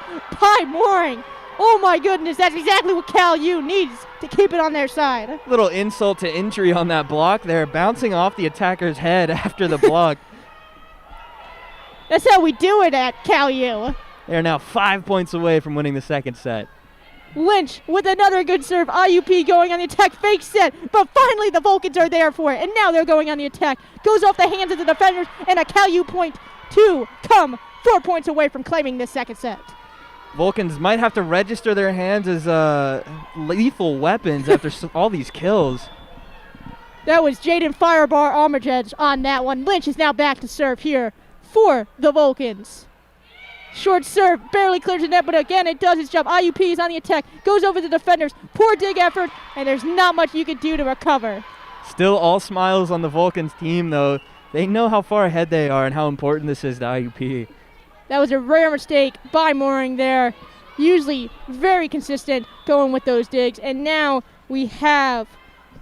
by Mooring. Oh my goodness, that's exactly what Cal U needs to keep it on their side. Little insult to injury on that block there, bouncing off the attacker's head after the block. That's how we do it at Cal U. They are now 5 points away from winning the second set. Lynch with another good serve. IUP going on the attack. Fake set. But finally the Vulcans are there for it. And now they're going on the attack. Goes off the hands of the defenders. And a Cal U point to come 4 points away from claiming this second set. Vulcans might have to register their hands as lethal weapons after all these kills. That was Jaden Firebar Armitage on that one. Lynch is now back to serve here for the Vulcans. Short serve, barely clears the net, but again, it does its job. IUP is on the attack, goes over the defenders. Poor dig effort, and there's not much you can do to recover. Still all smiles on the Vulcans team, though. They know how far ahead they are and how important this is to IUP. That was a rare mistake by Mooring there. Usually very consistent going with those digs. And now we have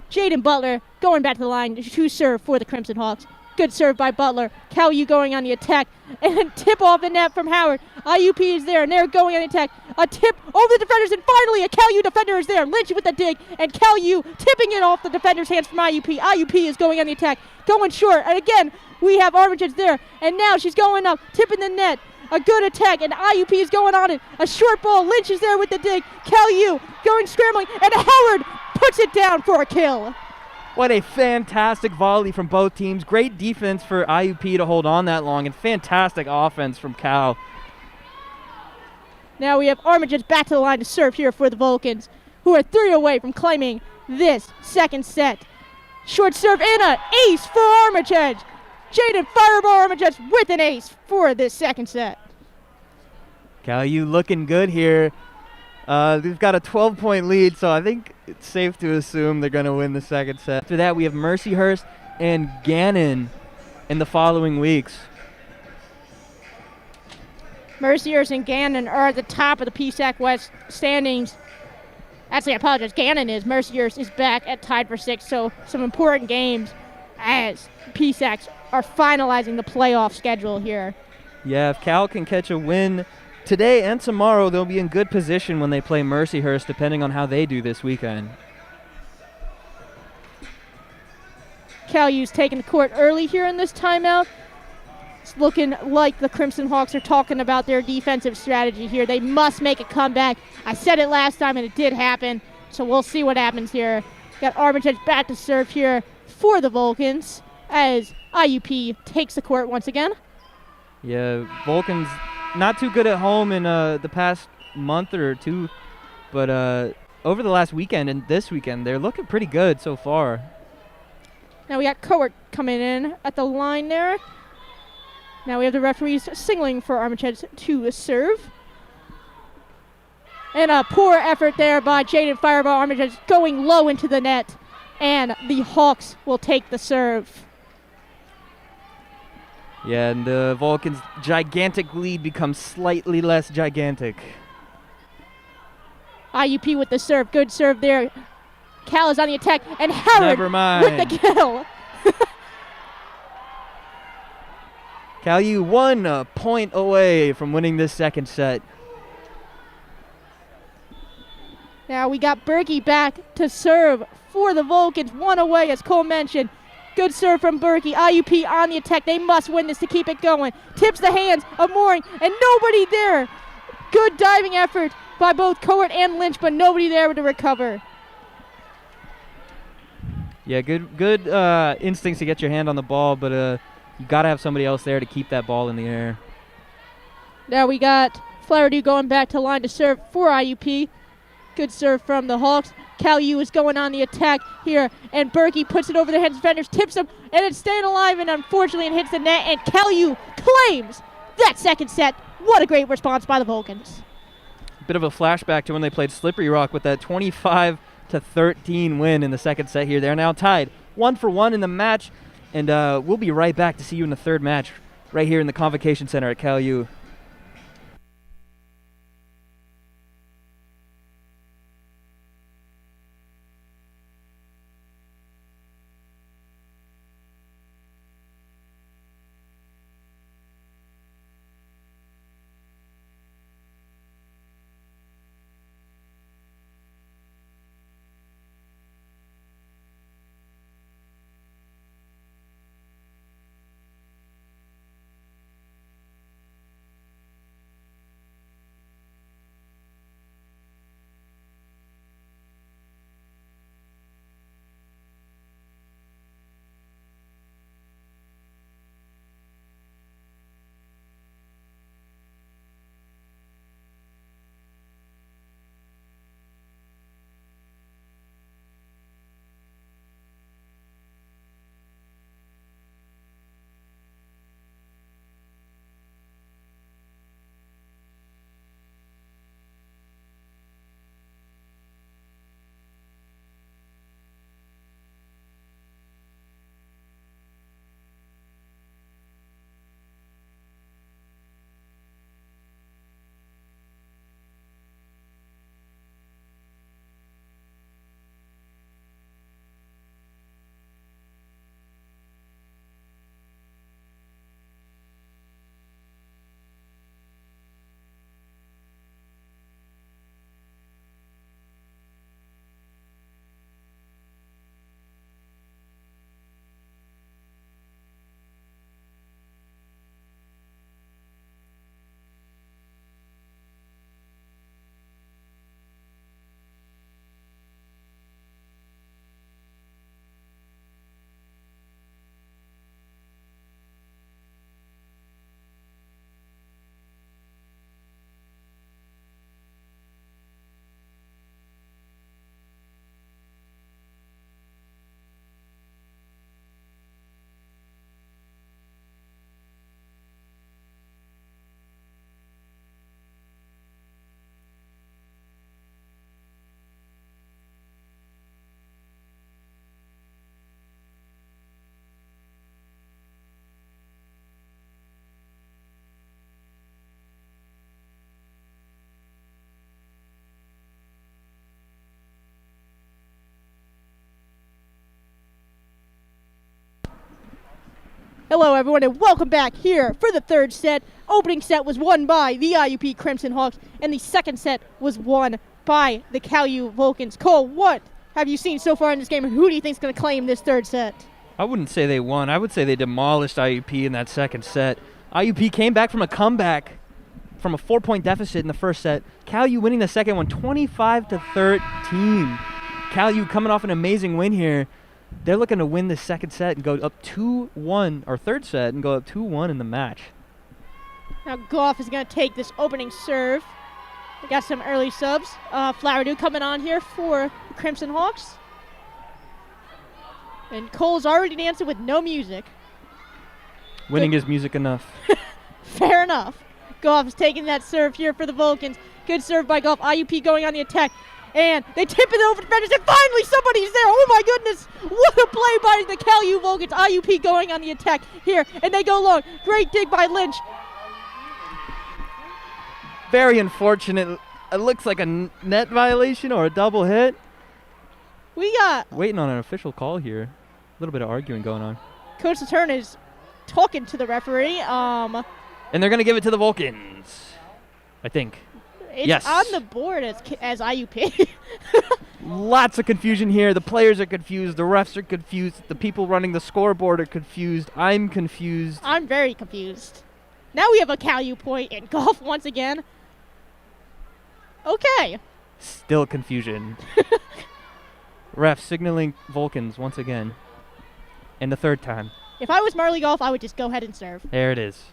Jaden Butler going back to the line to serve for the Crimson Hawks. Good serve by Butler. Cal U going on the attack. And tip off the net from Howard. IUP is there, and they're going on the attack. A tip over the defenders, and finally a Cal U defender is there. Lynch with the dig, and Cal U tipping it off the defender's hands from IUP. IUP is going on the attack, going short. And again, we have Armitage there. And now she's going up, tipping the net. A good attack, and IUP is going on it. A short ball. Lynch is there with the dig. Cal U going scrambling, and Howard puts it down for a kill. What a fantastic volley from both teams. Great defense for IUP to hold on that long, and fantastic offense from Cal. Now we have Armitage back to the line to serve here for the Vulcans, who are 3 away from claiming this second set. Short serve and an ace for Armitage. Jaden Fireball Armitage with an ace for this second set. Cal U looking good here. They've got a 12-point lead, so I think it's safe to assume they're going to win the second set. After that, we have Mercyhurst and Gannon in the following weeks. Mercyhurst and Gannon are at the top of the Psac West standings. Actually, I apologize. Gannon is. Mercyhurst is back at tied for 6, so some important games as Psacs are finalizing the playoff schedule here. Yeah, if Cal can catch a win today and tomorrow, they'll be in good position when they play Mercyhurst, depending on how they do this weekend. Cal U's taking the court early here in this timeout. It's looking like the Crimson Hawks are talking about their defensive strategy here. They must make a comeback. I said it last time, and it did happen, so we'll see what happens here. Got Armitage back to serve here for the Vulcans as IUP takes the court once again. Yeah, Vulcans not too good at home in the past month or two, but over the last weekend and this weekend, they're looking pretty good so far. Now we got Cowart coming in at the line there. Now we have the referees signaling for Armitage to serve. And a poor effort there by Jaden Fireball Armitage going low into the net. And the Hawks will take the serve. Yeah, and the Vulcans' gigantic lead becomes slightly less gigantic. IUP with the serve. Good serve there. Cal is on the attack. And Howard with the kill. Cal U 1 point away from winning this second set. Now we got Berkey back to serve for the Vulcans. 1 away, as Cole mentioned. Good serve from Berkey. IUP on the attack. They must win this to keep it going. Tips the hands of Mooring, and nobody there. Good diving effort by both Cowart and Lynch, but nobody there to recover. Yeah, good instincts to get your hand on the ball, but you got to have somebody else there to keep that ball in the air. Now we got Flaherty going back to line to serve for IUP. Good serve from the Hawks. Cal U is going on the attack here, and Berkey puts it over the heads of defenders, tips him, and it's staying alive, and unfortunately it hits the net, and Cal U claims that second set. What a great response by the Vulcans. Bit of a flashback to when they played Slippery Rock with that 25-13 win in the second set here. They're now tied 1-1 in the match, and we'll be right back to see you in the third match right here in the Convocation Center at Cal U. Hello, everyone, and welcome back here for the third set. Opening set was won by the IUP Crimson Hawks, and the second set was won by the Cal U Vulcans. Cole, what have you seen so far in this game, and who do you think is going to claim this third set? I wouldn't say they won. I would say they demolished IUP in that second set. IUP came back from a comeback from a 4-point deficit in the first set. Cal U winning the second one 25-13. Cal U coming off an amazing win here. They're looking to win the second set and go up 2-1, or third set, and go up 2-1 in the match. Now Goff is going to take this opening serve. We got some early subs. Flowerdew coming on here for the Crimson Hawks. And Cole's already dancing with no music. Winning is music enough. Fair enough. Goff is taking that serve here for the Vulcans. Good serve by Goff. IUP going on the attack. And they tip it over the defenders, and finally somebody's there. Oh my goodness, what a play by the Cal U Vulcans. IUP going on the attack here, and they go long. Great dig by Lynch. Very unfortunate. It looks like a net violation or a double hit. We got... Waiting on an official call here. A little bit of arguing going on. Coach Saturn is talking to the referee. And they're going to give it to the Vulcans, I think. It's yes. on the board as IUP. Lots of confusion here. The players are confused. The refs are confused. The people running the scoreboard are confused. I'm confused. I'm very confused. Now we have a Cal U point in golf once again. Okay. Still confusion. Ref signaling Vulcans once again. And the third time. If I was Marley Golf, I would just go ahead and serve. There it is.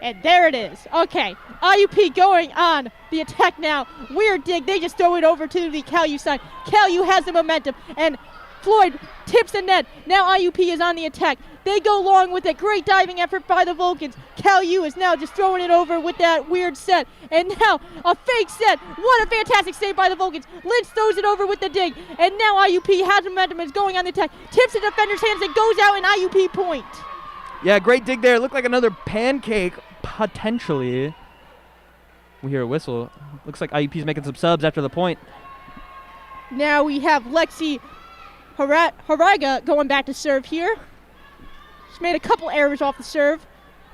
And there it is. Okay, IUP going on the attack now. Weird dig. They just throw it over to the Cal U side. Cal U has the momentum. And Floyd tips the net. Now IUP is on the attack. They go long with it. Great diving effort by the Vulcans. Cal U is now just throwing it over with that weird set. And now a fake set. What a fantastic save by the Vulcans. Lynch throws it over with the dig. And now IUP has momentum, is going on the attack. Tips the defender's hands and goes out, an IUP point. Yeah, great dig there. Looked like another pancake, potentially. We hear a whistle. Looks like IUP's making some subs after the point. Now we have Lexi Haraga going back to serve here. She's made a couple errors off the serve.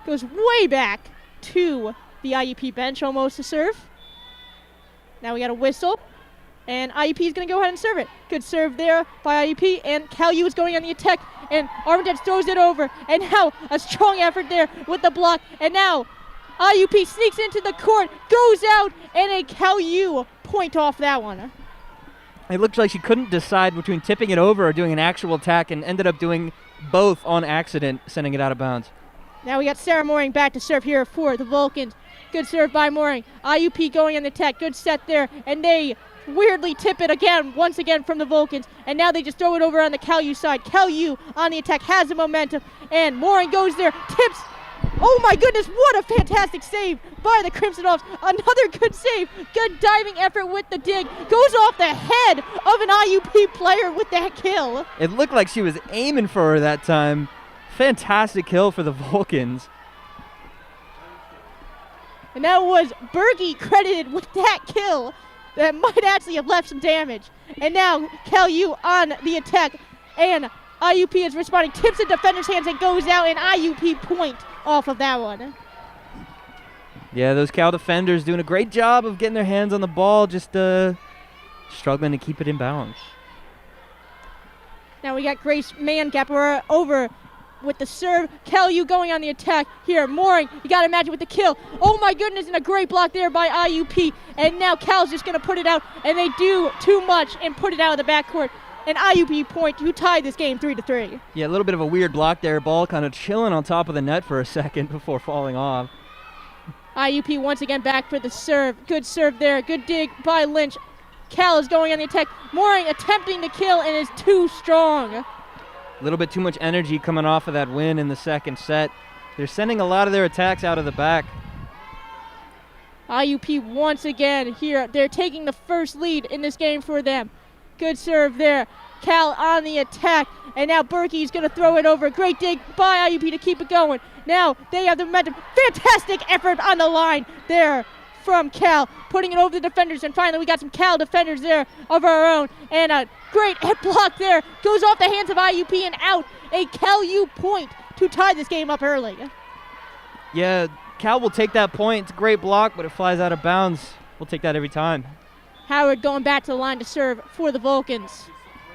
Goes way back to the IUP bench almost to serve. Now we got a whistle. And IUP is going to go ahead and serve it. Good serve there by IUP. And Cal U is going on the attack. And Armitage throws it over. And now a strong effort there with the block. And now IUP sneaks into the court, goes out, and a Cal U point off that one. It looks like she couldn't decide between tipping it over or doing an actual attack and ended up doing both on accident, sending it out of bounds. Now we got Sarah Mooring back to serve here for the Vulcans. Good serve by Mooring. IUP going on the attack. Good set there. And they weirdly tip it again, once again from the Vulcans. And now they just throw it over on the Cal U side. Cal U on the attack, has the momentum. And Mooring goes there, tips. Oh my goodness, what a fantastic save by the Crimson Hawks. Another good save. Good diving effort with the dig. Goes off the head of an IUP player with that kill. It looked like she was aiming for her that time. Fantastic kill for the Vulcans. And that was Berge credited with that kill that might actually have left some damage. And now Cal U on the attack. And IUP is responding, tips the defender's hands and goes out, an IUP point off of that one. Yeah, those Cal defenders doing a great job of getting their hands on the ball, just struggling to keep it in balance. Now we got Grace Mangapper over with the serve. Cal U going on the attack here. Mooring, you got to imagine with the kill. Oh my goodness, and a great block there by IUP. And now Cal's just going to put it out, and they do too much and put it out of the backcourt. An IUP point who tied this game 3-3. Yeah, a little bit of a weird block there. Ball kind of chilling on top of the net for a second before falling off. IUP once again back for the serve. Good serve there. Good dig by Lynch. Cal is going on the attack. Mooring attempting to kill and is too strong. A little bit too much energy coming off of that win in the second set. They're sending a lot of their attacks out of the back. IUP once again here. They're taking the first lead in this game for them. Good serve there. Cal on the attack. And now Berkey's going to throw it over. Great dig by IUP to keep it going. Now they have the momentum. Fantastic effort on the line there from Cal. Putting it over the defenders. And finally we got some Cal defenders there of our own. And a great hit block there. Goes off the hands of IUP and out. A Cal U point to tie this game up early. Yeah, Cal will take that point. It's a great block, but it flies out of bounds. We'll take that every time. Howard going back to the line to serve for the Vulcans.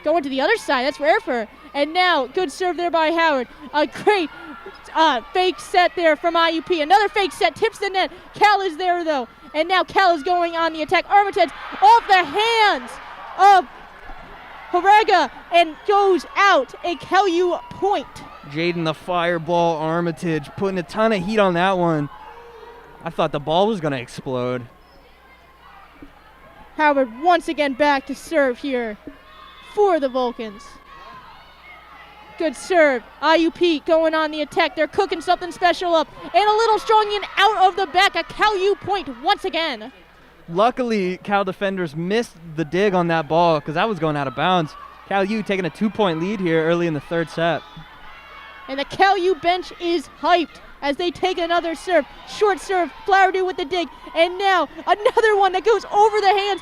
Going to the other side, that's rare for her. And now, good serve there by Howard. A great fake set there from IUP. Another fake set, tips the net. Cal is there though. And now Cal is going on the attack. Armitage off the hands of Horega and goes out. A Cal U point. Jaden the Fireball Armitage putting a ton of heat on that one. I thought the ball was going to explode. Howard once again back to serve here for the Vulcans. Good serve. IUP going on the attack. They're cooking something special up. And a little strong in out of the back. A Cal U point once again. Luckily, Cal defenders missed the dig on that ball because that was going out of bounds. Cal U taking a 2-point lead here early in the third set. And the Cal U bench is hyped as they take another serve. Short serve, Flowerdew with the dig. And now another one that goes over the hands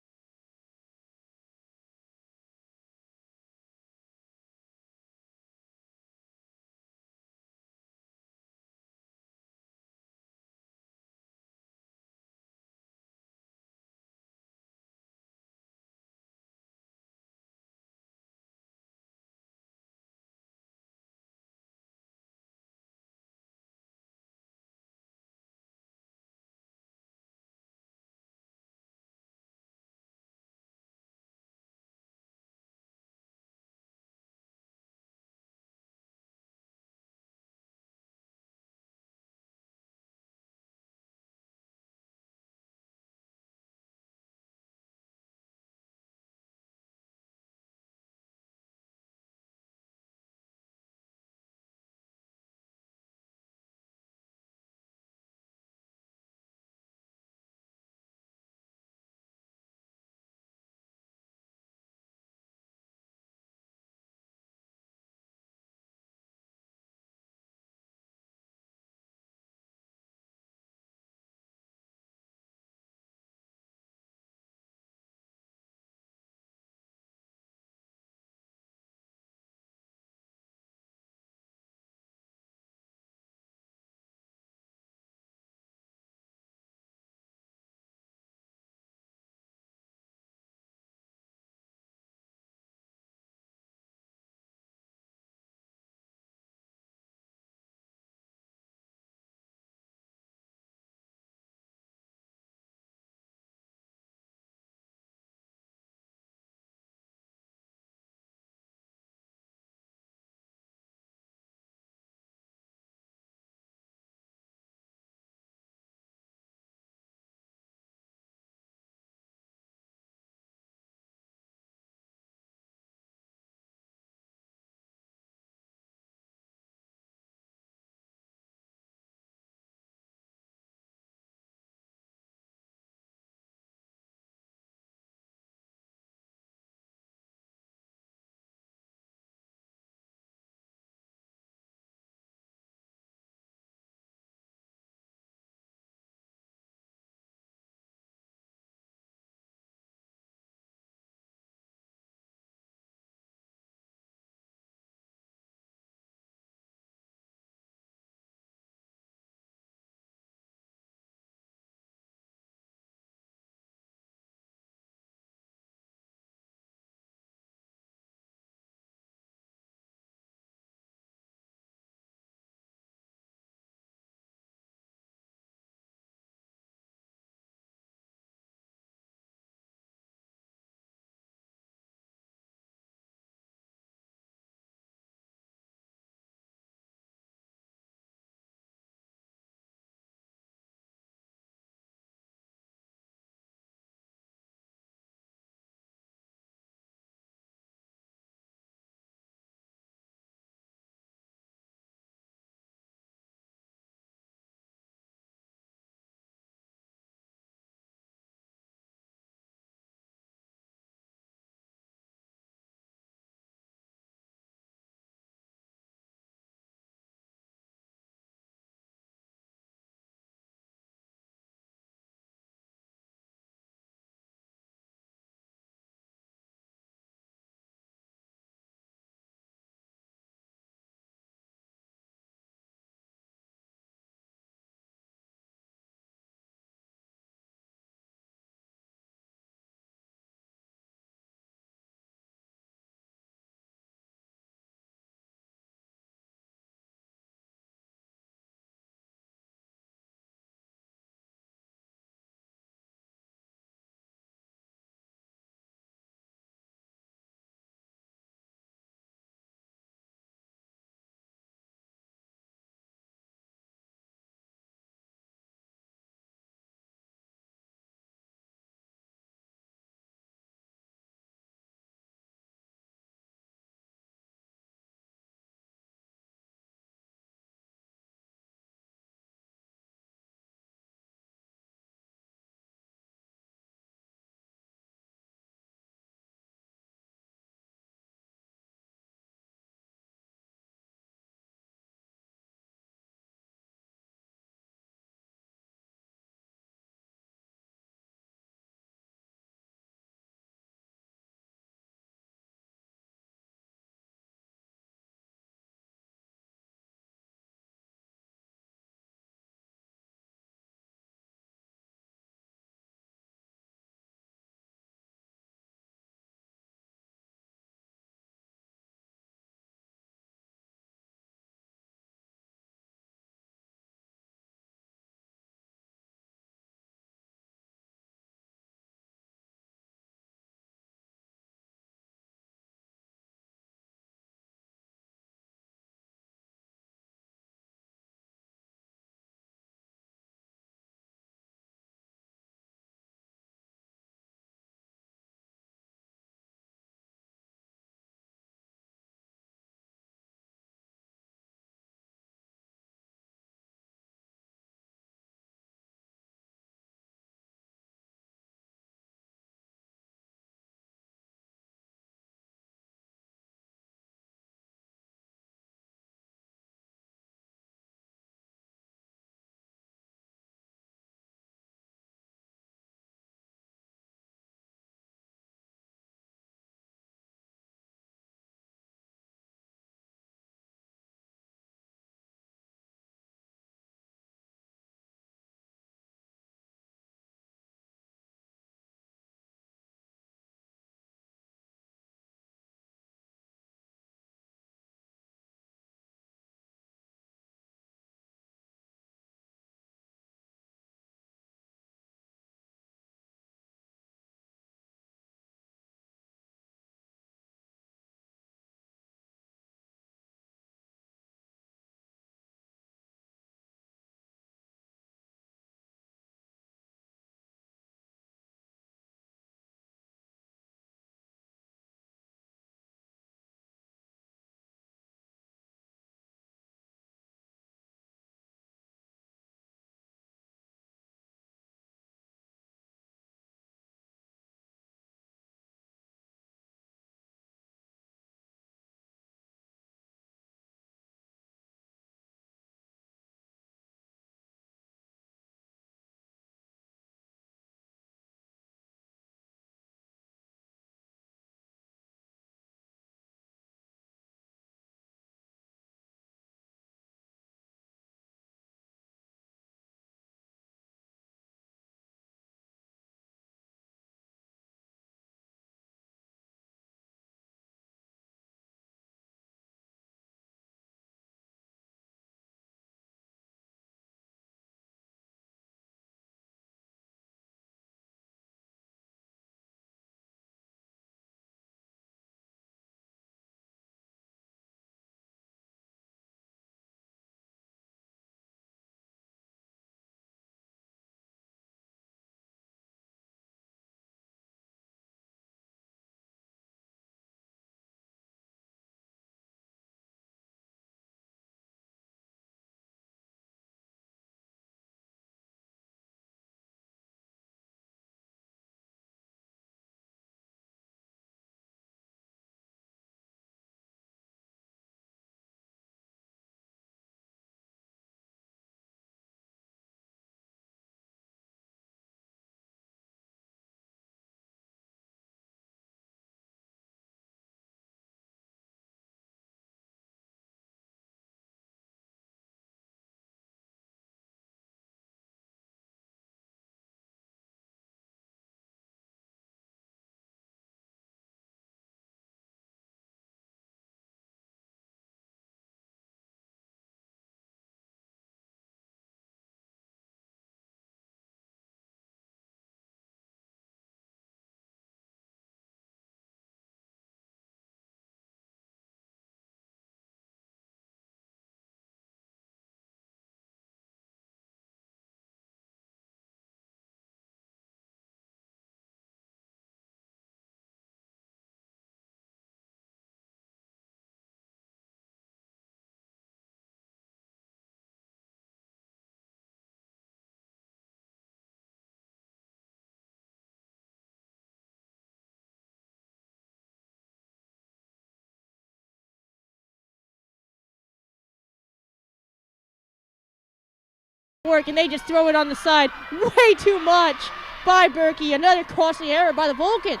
work, and they just throw it on the side. Way too much by Berkey. Another costly error by the Vulcans.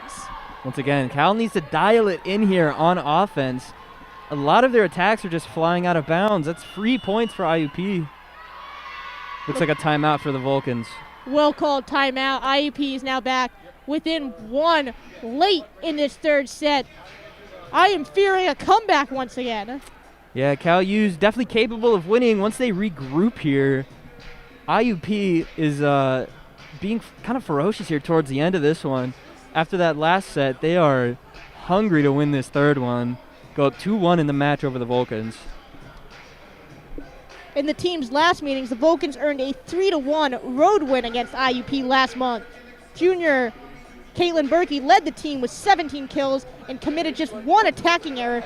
Once again, Cal needs to dial it in here on offense. A lot of their attacks are just flying out of bounds. That's free points for IUP. Looks like a timeout for the Vulcans. Well called timeout. IUP is now back within one late in this third set. I am fearing a comeback once again. Yeah, Cal U's definitely capable of winning once they regroup here. IUP is being kind of ferocious here towards the end of this one. After that last set, they are hungry to win this third one. Go up 2-1 in the match over the Vulcans. In the team's last meetings, the Vulcans earned a 3-1 road win against IUP last month. Junior Caitlin Berkey led the team with 17 kills and committed just one attacking error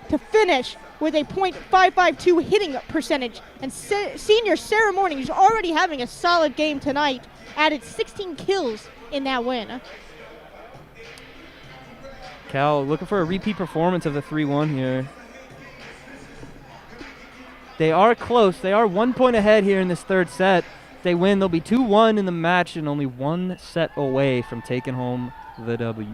to finish with a .552 hitting percentage. And senior Sarah Morning, who's already having a solid game tonight, added 16 kills in that win. Cal looking for a repeat performance of the 3-1 here. They are close. They are 1 point ahead here in this third set. If they win, they'll be 2-1 in the match and only one set away from taking home the W.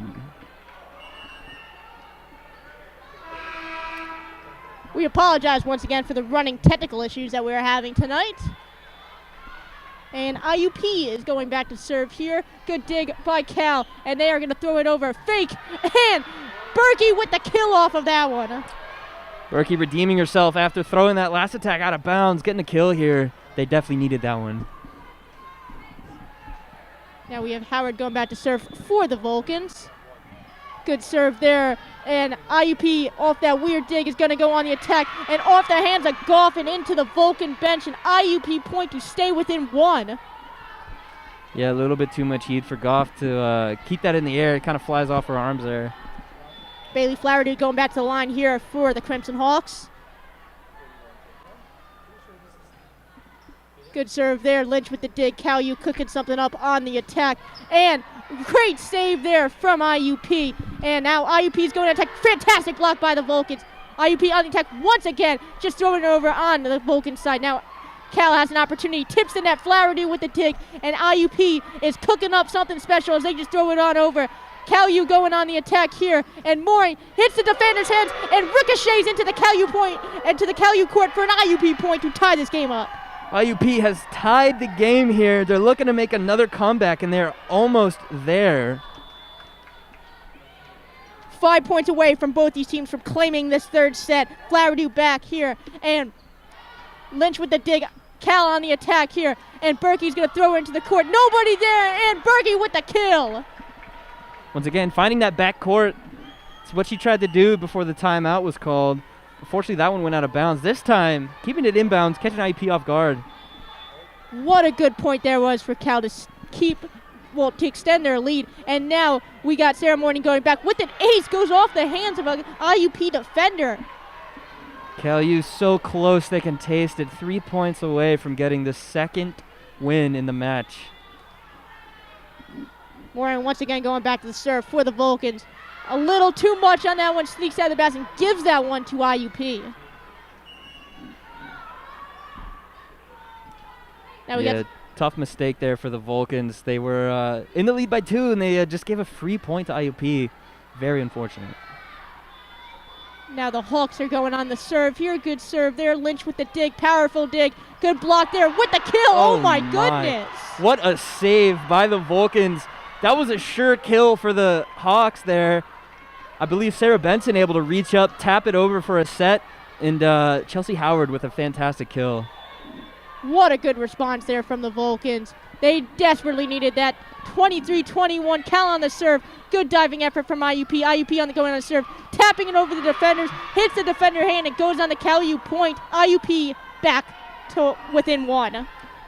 We apologize once again for the running technical issues that we're having tonight. And IUP is going back to serve here. Good dig by Cal, and they are going to throw it over. Fake, and Berkey with the kill off of that one. Berkey redeeming herself after throwing that last attack out of bounds, getting a kill here. They definitely needed that one. Now we have Howard going back to serve for the Vulcans. Good serve there, and IUP off that weird dig is going to go on the attack, and off the hands of Goff and into the Vulcan bench, and IUP point to stay within one. Yeah, a little bit too much heat for Goff to keep that in the air. It kind of flies off her arms there. Bailey Flaherty going back to the line here for the Crimson Hawks. Good serve there. Lynch with the dig. Cal U cooking something up on the attack. And great save there from IUP. And now IUP is going to attack. Fantastic block by the Vulcans. IUP on the attack once again. Just throwing it over on the Vulcan side. Now Cal has an opportunity. Tips the net. Flaherty with the dig. And IUP is cooking up something special as they just throw it on over. Cal U going on the attack here, and Maury hits the defender's hands and ricochets into the Cal U point and to the Cal U court for an IUP point to tie this game up. IUP has tied the game here. They're looking to make another comeback, and they're almost there. 5 points away from both these teams from claiming this third set. Flaherty back here, and Lynch with the dig. Cal on the attack here, and Berkey's going to throw her into the court. Nobody there, and Berkey with the kill. Once again, finding that back court. It's what she tried to do before the timeout was called. Unfortunately, that one went out of bounds. This time, keeping it inbounds, catching IUP off guard. What a good point there was for Cal to to extend their lead. And now we got Sarah Morning going back with an ace. Goes off the hands of an IUP defender. Cal U so close they can taste it. 3 points away from getting the second win in the match. Moran once again going back to the serve for the Vulcans. A little too much on that one. Sneaks out of the basket and gives that one to IUP. Now we got tough mistake there for the Vulcans. They were in the lead by 2, and they just gave a free point to IUP. Very unfortunate. Now the Hawks are going on the serve here. Good serve there. Lynch with the dig. Powerful dig. Good block there with the kill. Oh my goodness. What a save by the Vulcans. That was a sure kill for the Hawks there. I believe Sarah Benson able to reach up, tap it over for a set, and Chelsea Howard with a fantastic kill. What a good response there from the Vulcans. They desperately needed that. 23-21, Cal on the serve. Good diving effort from IUP. IUP on the going on the serve, tapping it over the defenders, hits the defender hand, and goes on the Cal U point. IUP back to within one.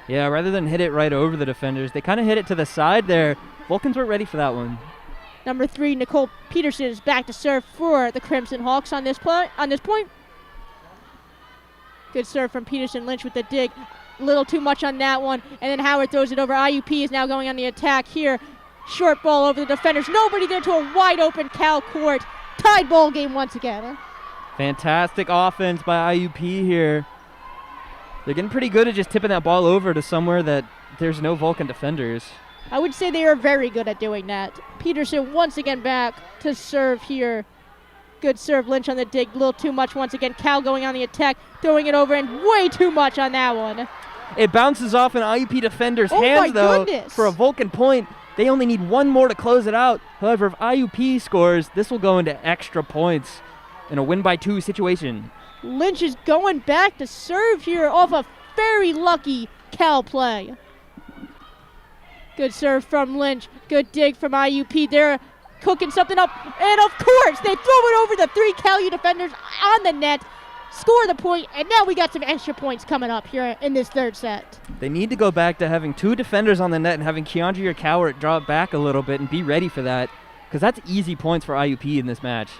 Yeah, rather than hit it right over the defenders, they kind of hit it to the side there. Vulcans weren't ready for that one. Number 3, Nicole Peterson is back to serve for the Crimson Hawks on this point. Good serve from Peterson. Lynch with the dig. A little too much on that one. And then Howard throws it over. IUP is now going on the attack here. Short ball over the defenders. Nobody there to a wide open Cal court. Tied ball game once again. Fantastic offense by IUP here. They're getting pretty good at just tipping that ball over to somewhere that there's no Vulcan defenders. I would say they are very good at doing that. Peterson once again back to serve here. Good serve, Lynch on the dig, a little too much once again. Cal going on the attack, throwing it over, and way too much on that one. It bounces off an IUP defender's hands, though, for a Vulcan point. They only need one more to close it out. However, if IUP scores, this will go into extra points in a win-by-2 situation. Lynch is going back to serve here off a very lucky Cal play. Good serve from Lynch. Good dig from IUP. They're cooking something up. And of course, they throw it over the 3 CalU defenders on the net, score the point, and now we got some extra points coming up here in this third set. They need to go back to having 2 defenders on the net and having Keandre or Cowart draw it back a little bit and be ready for that, because that's easy points for IUP in this match.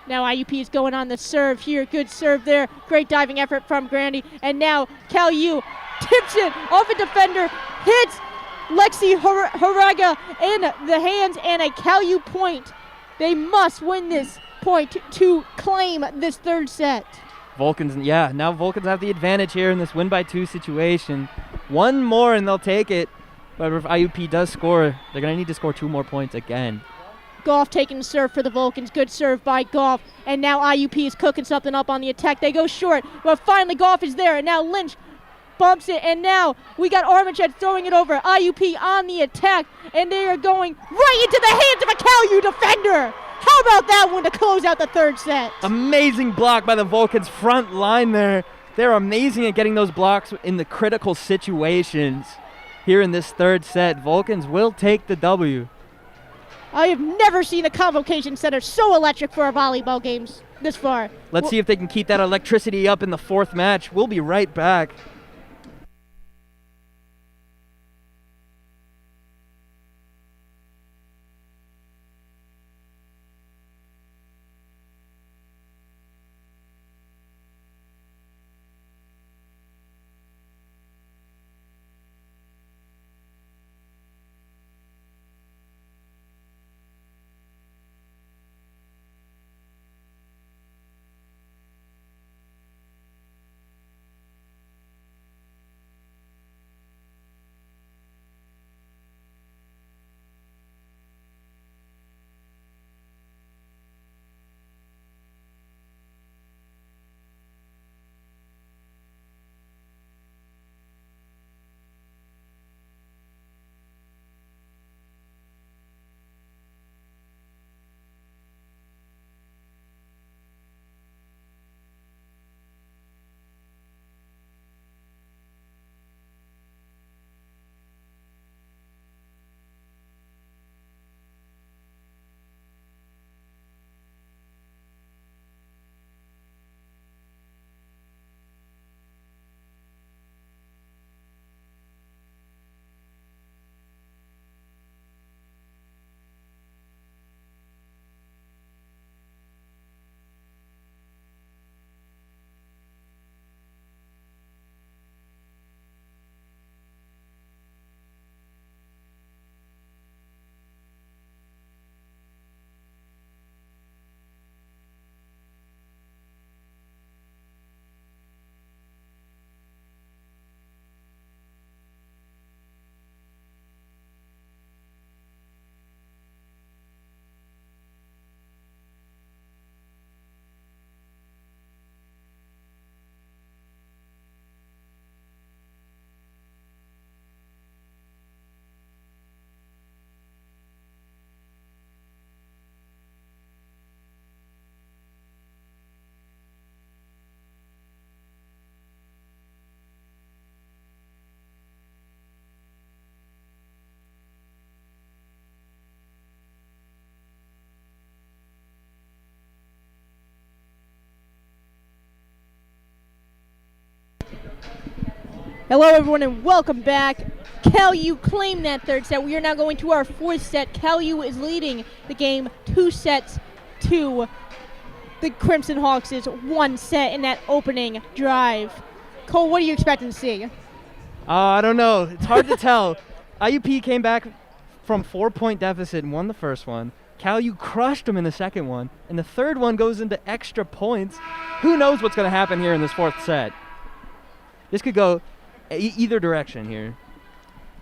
Now IUP is going on the serve here. Good serve there. Great diving effort from Grandy. And now CalU tips it off a defender, hits Lexi Haraga in the hands, and a CalU point. They must win this point to claim this third set. Now Vulcans have the advantage here in this win-by-2 situation. One more and they'll take it. But if IUP does score, they're going to need to score 2 more points again. Goff taking the serve for the Vulcans. Good serve by Goff. And now IUP is cooking something up on the attack. They go short, but finally Goff is there. And now Lynch bumps it. And now we got Armached throwing it over. IUP on the attack. And they are going right into the hands of a CalU defender. How about that one to close out the third set? Amazing block by the Vulcans front line there. They're amazing at getting those blocks in the critical situations. Here in this third set, Vulcans will take the W. I have never seen the Convocation Center so electric for our volleyball games this far. Let's see if they can keep that electricity up in the 4th match. We'll be right back. Hello everyone and welcome back. CalU claimed that third set. We are now going to our 4th set. CalU is leading the game 2 sets to the Crimson Hawks' 1 set in that opening drive. Cole, what are you expecting to see? I don't know. It's hard to tell. IUP came back from 4-point deficit and won the first one. CalU crushed them in the second one, and the third one goes into extra points. Who knows what's going to happen here in this 4th set? This could go either direction here.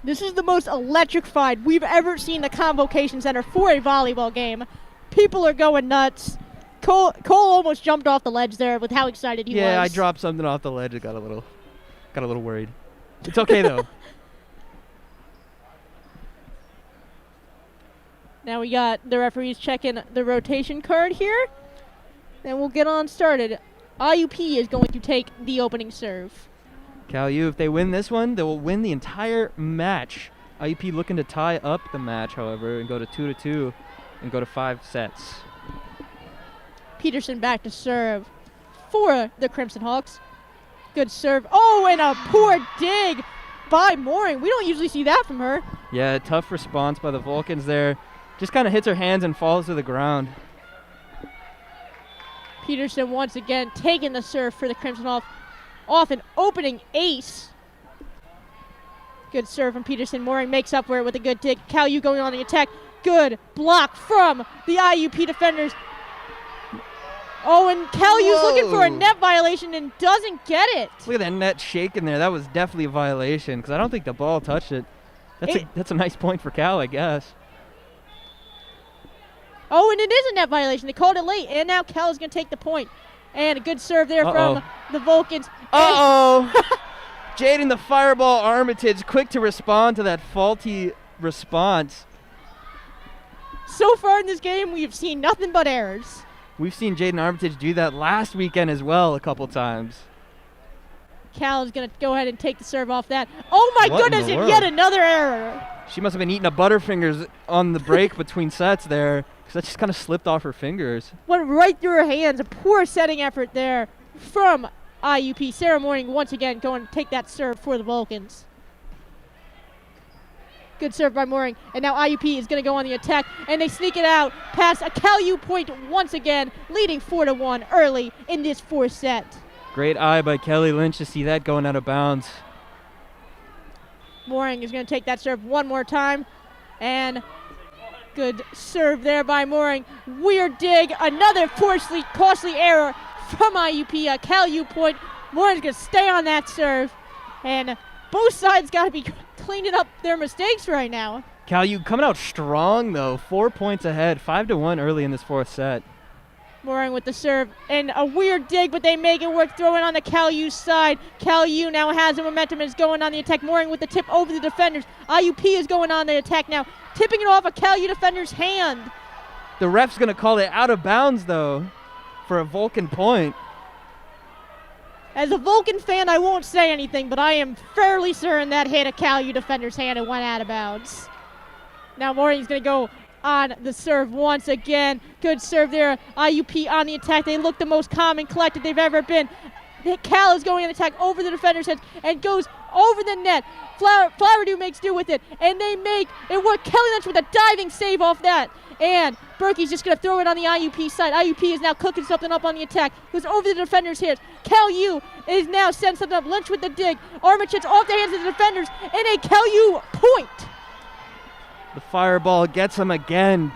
This is the most electrified we've ever seen the Convocation Center for a volleyball game. People are going nuts. Cole almost jumped off the ledge there with how excited he was. Yeah, I dropped something off the ledge. I got a little worried. It's okay though. Now we got the referees checking the rotation card here. And we'll get on started. IUP is going to take the opening serve. Cal U, if they win this one, they will win the entire match. IUP looking to tie up the match, however, and go to 2-2 and go to 5 sets. Peterson back to serve for the Crimson Hawks. Good serve. Oh, and a poor dig by Mooring. We don't usually see that from her. Yeah, tough response by the Vulcans there. Just kind of hits her hands and falls to the ground. Peterson once again taking the serve for the Crimson Hawks. Off an opening ace. Good serve from Peterson. Mooring makes up for it with a good dig. Cal U going on the attack. Good block from the IUP defenders. Oh, and Cal U's looking for a net violation and doesn't get it. Look at that net shaking there. That was definitely a violation because I don't think the ball touched it. That's a nice point for Cal, I guess. Oh, and it is a net violation. They called it late, and now Cal is going to take the point. And a good serve there from the Vulcans. Uh-oh. Jaden the Fireball Armitage quick to respond to that faulty response. So far in this game, we've seen nothing but errors. We've seen Jaden Armitage do that last weekend as well a couple times. Cal is going to go ahead and take the serve off that. Oh, my goodness, and yet another error. She must have been eating a Butterfingers on the break between sets there because that just kind of slipped off her fingers. Went right through her hands. A poor setting effort there from IUP. Sarah Mooring once again going to take that serve for the Vulcans. Good serve by Mooring. And now IUP is going to go on the attack. And they sneak it out past a Cal U point once again, leading 4-1 early in this fourth set. Great eye by Kelly Lynch to see that going out of bounds. Mooring is going to take that serve one more time. And good serve there by Mooring. Weird dig. Another costly error from IUP. A Cal U point. Mooring's going to stay on that serve. And both sides got to be cleaning up their mistakes right now. Cal U coming out strong, though. 4 points ahead. 5-1 early in this fourth set. Mooring with the serve, and a weird dig, but they make it work, throwing on the Cal U side. Cal U now has the momentum and is going on the attack. Mooring with the tip over the defenders. IUP is going on the attack now, tipping it off a Cal U defender's hand. The ref's going to call it out of bounds, though, for a Vulcan point. As a Vulcan fan, I won't say anything, but I am fairly certain that hit a Cal U defender's hand and went out of bounds. Now Mooring's going to go on the serve once again. Good serve there. IUP on the attack. They look the most calm and collected they've ever been. Cal is going on attack over the defender's head and goes over the net. Flowerdew makes do with it, and they make it work. Kelly Lynch with a diving save off that. And Berkey's just going to throw it on the IUP side. IUP is now cooking something up on the attack. Goes over the defender's head. Cal U is now setting something up. Lynch with the dig. Armitage off the hands of the defenders, and a Cal U point. The fireball gets him again.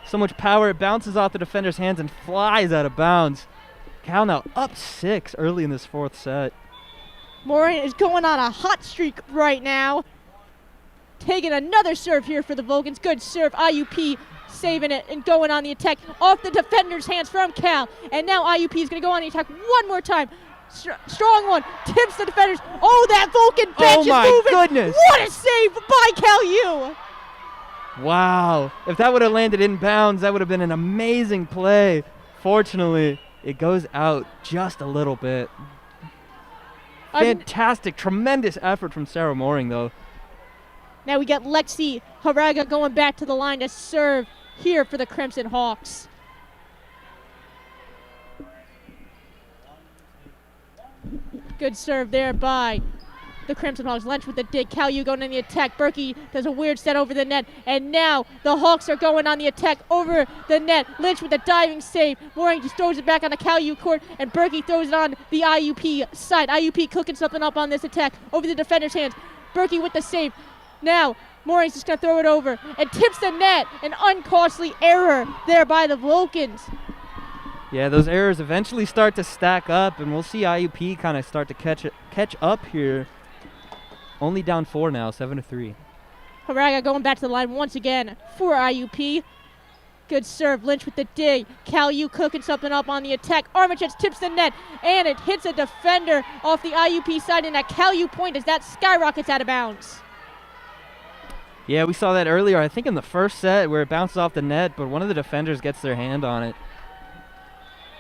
So much power, it bounces off the defender's hands and flies out of bounds. Cal now up 6 early in this fourth set. Mooring is going on a hot streak right now. Taking another serve here for the Vulcans. Good serve. IUP saving it and going on the attack off the defender's hands from Cal. And now IUP is going to go on the attack one more time. Strong one. Tips the defenders. Oh, that Vulcan bench is moving. Oh, my goodness. What a save by Cal U. Wow. If that would have landed in bounds, that would have been an amazing play. Fortunately, it goes out just a little bit. Fantastic, tremendous effort from Sarah Mooring, though. Now we got Lexi Haraga going back to the line to serve here for the Crimson Hawks. Good serve there by the Crimson Hawks. Lynch with the dig. Cal U going on the attack. Berkey does a weird set over the net. And now the Hawks are going on the attack over the net. Lynch with a diving save. Mooring just throws it back on the Cal U court. And Berkey throws it on the IUP side. IUP cooking something up on this attack over the defender's hands. Berkey with the save. Now Mooring's just going to throw it over and tips the net. An uncostly error there by the Vulcans. Yeah, those errors eventually start to stack up, and we'll see IUP kind of start to catch up here. Only down 4 now, 7-3. Haraga going back to the line once again for IUP. Good serve, Lynch with the dig. Cal U cooking something up on the attack. Armitage tips the net, and it hits a defender off the IUP side, and a Cal U point as that skyrockets out of bounds. Yeah, we saw that earlier, I think in the first set, where it bounces off the net, but one of the defenders gets their hand on it.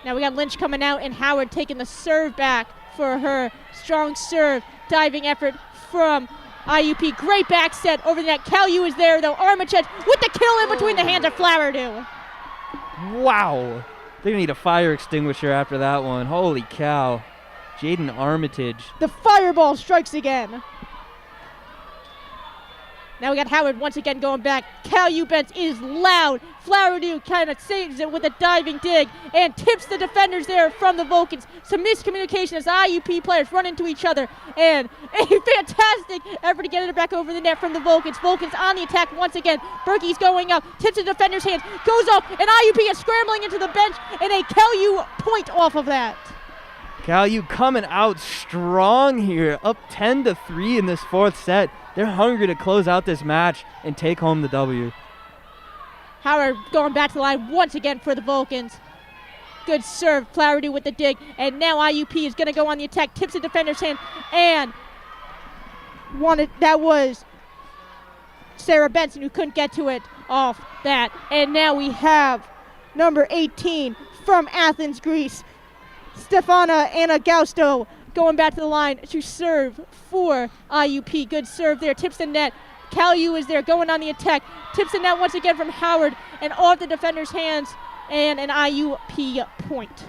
Now we got Lynch coming out, and Howard taking the serve back for her. Strong serve, diving effort from IUP. Great back set over the net. Cal U is there, though. Armitage with the kill in between the hands of Flowerdew. Wow. They need a fire extinguisher after that one. Holy cow. Jaden Armitage. The fireball strikes again. Now we got Howard once again going back. Cal U Benz is loud. Flowerdew kind of saves it with a diving dig and tips the defenders there from the Vulcans. Some miscommunication as IUP players run into each other, and a fantastic effort to get it back over the net from the Vulcans. Vulcans on the attack once again. Berkey's going up, tips the defender's hands, goes up, and IUP is scrambling into the bench, and a Cal U point off of that. Cal U coming out strong here, up 10-3 in this fourth set. They're hungry to close out this match and take home the W. Howard going back to the line once again for the Vulcans. Good serve, Flowerdew with the dig, and now IUP is going to go on the attack, tips the defender's hand, and that was Sarah Benson who couldn't get to it off that. And now we have number 18 from Athens, Greece, Stefana Anagausto, going back to the line to serve for IUP. Good serve there, tips the net. Cal U is there going on the attack, tips the net once again from Howard and off the defender's hands, and an IUP point.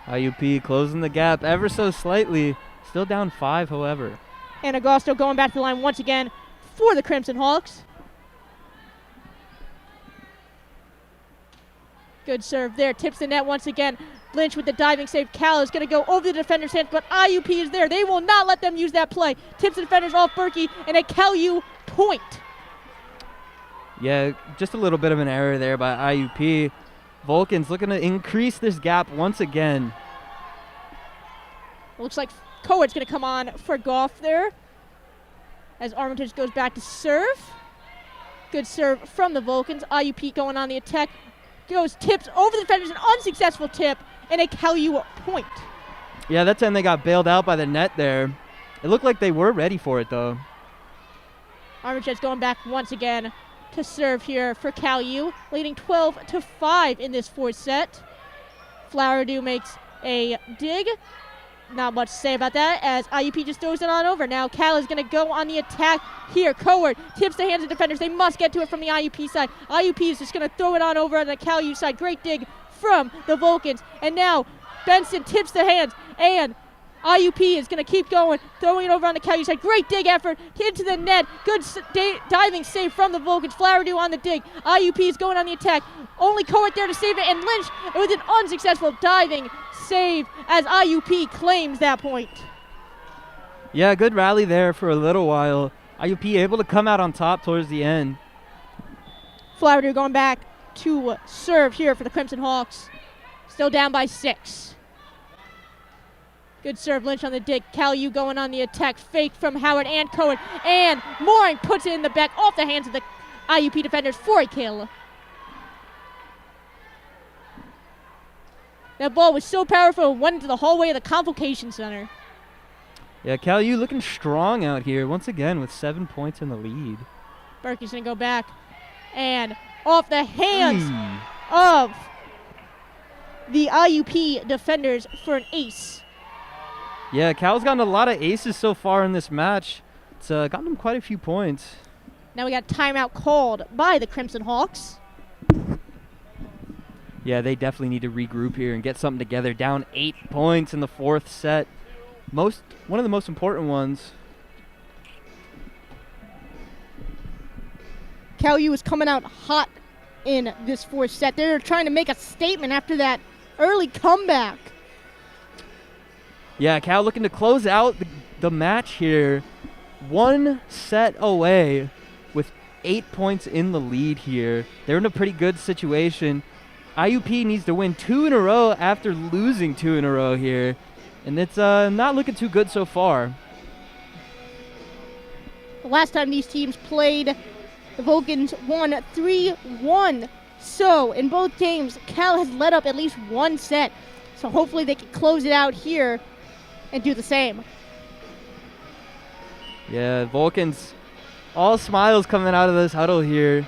IUP closing the gap ever so slightly, still down 5 however. And Agosto going back to the line once again for the Crimson Hawks. Good serve there, tips the net once again. Lynch with the diving save. Cal is going to go over the defender's hands, but IUP is there. They will not let them use that play. Tips the defenders off Berkey, and a Cal U point. Yeah, just a little bit of an error there by IUP. Vulcans looking to increase this gap once again. Looks like Coed's going to come on for Goff there as Armitage goes back to serve. Good serve from the Vulcans. IUP going on the attack. Goes tips over the defenders, an unsuccessful tip, and a Cal U point. Yeah, that time they got bailed out by the net there. It looked like they were ready for it, though. Armitage going back once again to serve here for Cal U, leading 12-5 in this fourth set. Flowerdew makes a dig. Not much to say about that as IUP just throws it on over. Now Cal is going to go on the attack here. Coed tips the hands of defenders. They must get to it from the IUP side. IUP is just going to throw it on over on the Cal U side. Great dig from the Vulcans. And now Benson tips the hands, and IUP is going to keep going, throwing it over on the Cal U side. Great dig effort into the net. Good diving save from the Vulcans. Flowerdew on the dig. IUP is going on the attack. Only Coed there to save it, and Lynch with an unsuccessful diving save as IUP claims that point. Yeah, good rally there for a little while. IUP able to come out on top towards the end. Flowerdew going back to serve here for the Crimson Hawks. Still down by 6. Good serve, Lynch on the dig. Cal U going on the attack. Fake from Howard and Coed. And Mooring puts it in the back off the hands of the IUP defenders for a kill. That ball was so powerful, it went into the hallway of the Convocation Center. Yeah, Cal U looking strong out here once again with 7 points in the lead. Berkey's going to go back. And off the hands of the IUP defenders for an ace. Yeah, Cal's gotten a lot of aces so far in this match. It's gotten them quite a few points. Now we got timeout called by the Crimson Hawks. Yeah, they definitely need to regroup here and get something together. Down 8 points in the fourth set. One of the most important ones. Cal U is coming out hot in this fourth set. They're trying to make a statement after that early comeback. Yeah, Cal looking to close out the match here. 1 set away with 8 points in the lead here. They're in a pretty good situation. IUP needs to win 2 in a row after losing 2 in a row here. And it's not looking too good so far. The last time these teams played, the Vulcans won 3-1. So in both games, Cal has led up at least one set. So hopefully they can close it out here and do the same. Yeah, Vulcans, all smiles coming out of this huddle here.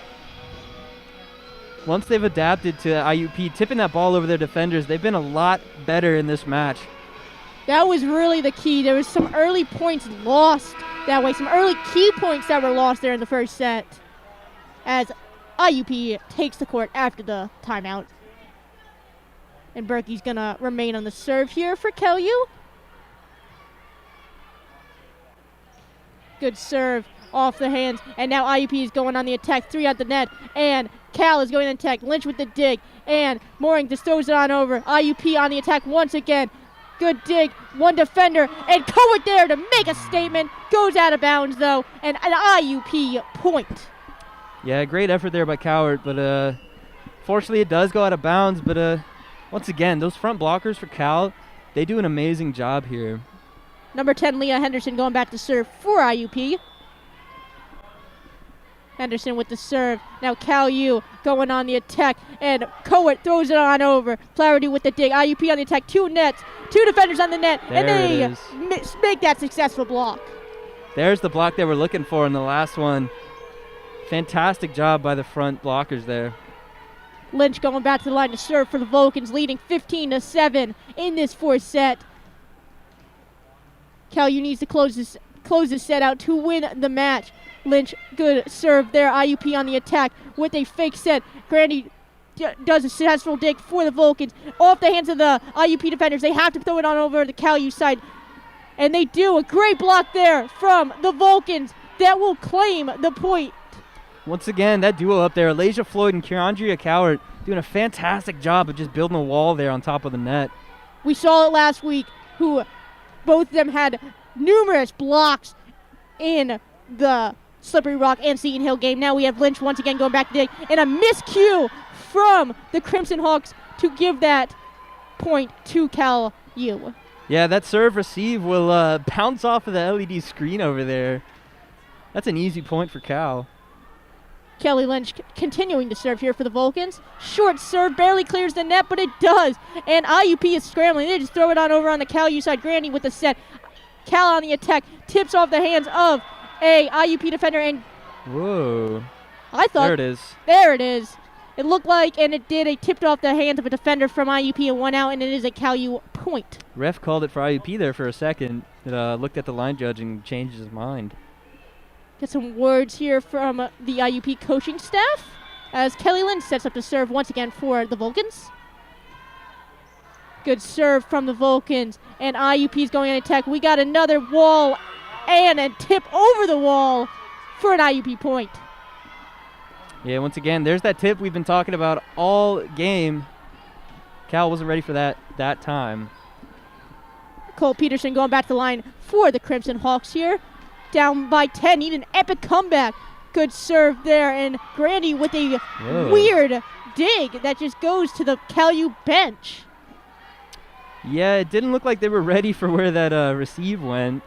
Once they've adapted to IUP tipping that ball over their defenders, they've been a lot better in this match. That was really the key. There was some early points lost that way, some early key points that were lost there in the first set as IUP takes the court after the timeout. And Berkey's going to remain on the serve here for KU. Good serve off the hands, and now IUP is going on the attack, 3 at the net, and Cal is going on attack. Lynch with the dig, and Mooring just throws it on over. IUP on the attack once again. Good dig, one defender, and Cowart there to make a statement. Goes out of bounds though, and an IUP point. Yeah, great effort there by Cowart, but fortunately it does go out of bounds. But once again, those front blockers for Cal, they do an amazing job here. Number 10, Leah Henderson going back to serve for IUP. Henderson with the serve. Now Cal U going on the attack, and Cowart throws it on over. Flaherty with the dig. IUP on the attack. 2 nets, 2 defenders on the net, and they make that successful block. There's the block they were looking for in the last one. Fantastic job by the front blockers there. Lynch going back to the line to serve for the Vulcans, leading 15-7 in this fourth set. Cal U needs to close this set out to win the match. Lynch, good serve there. IUP on the attack with a fake set. Grandy does a successful dig for the Vulcans. Off the hands of the IUP defenders. They have to throw it on over the Cal U side. And they do. A great block there from the Vulcans that will claim the point. Once again, that duo up there, Alasia Floyd and Kierandria Cowart, doing a fantastic job of just building a wall there on top of the net. We saw it last week, who both of them had numerous blocks in the Slippery Rock and Seton Hill game. Now we have Lynch once again going back to dig, and a miscue from the Crimson Hawks to give that point to Cal U. Yeah, that serve receive will bounce off of the LED screen over there. That's an easy point for Cal. Kelly Lynch continuing to serve here for the Vulcans. Short serve, barely clears the net, but it does. And IUP is scrambling. They just throw it on over on the Cal U side. Grandy with the set. Cal on the attack. Tips off the hands of a IUP defender. And whoa. I thought. There it is. There it is. It looked like, and it did, it tipped off the hands of a defender from IUP and 1 out, and it is a Cal U point. Ref called it for IUP there for a second. It looked at the line judge and changed his mind. Get some words here from the IUP coaching staff as Kelly Lynch sets up to serve once again for the Vulcans. Good serve from the Vulcans, and IUP is going on attack. We got another wall and a tip over the wall for an IUP point. Yeah, once again, there's that tip we've been talking about all game. Cal wasn't ready for that time. Cole Peterson going back to the line for the Crimson Hawks here. Down by 10, need an epic comeback. Good serve there, and Grandy with a weird dig that just goes to the Cal U bench. Yeah, it didn't look like they were ready for where that receive went.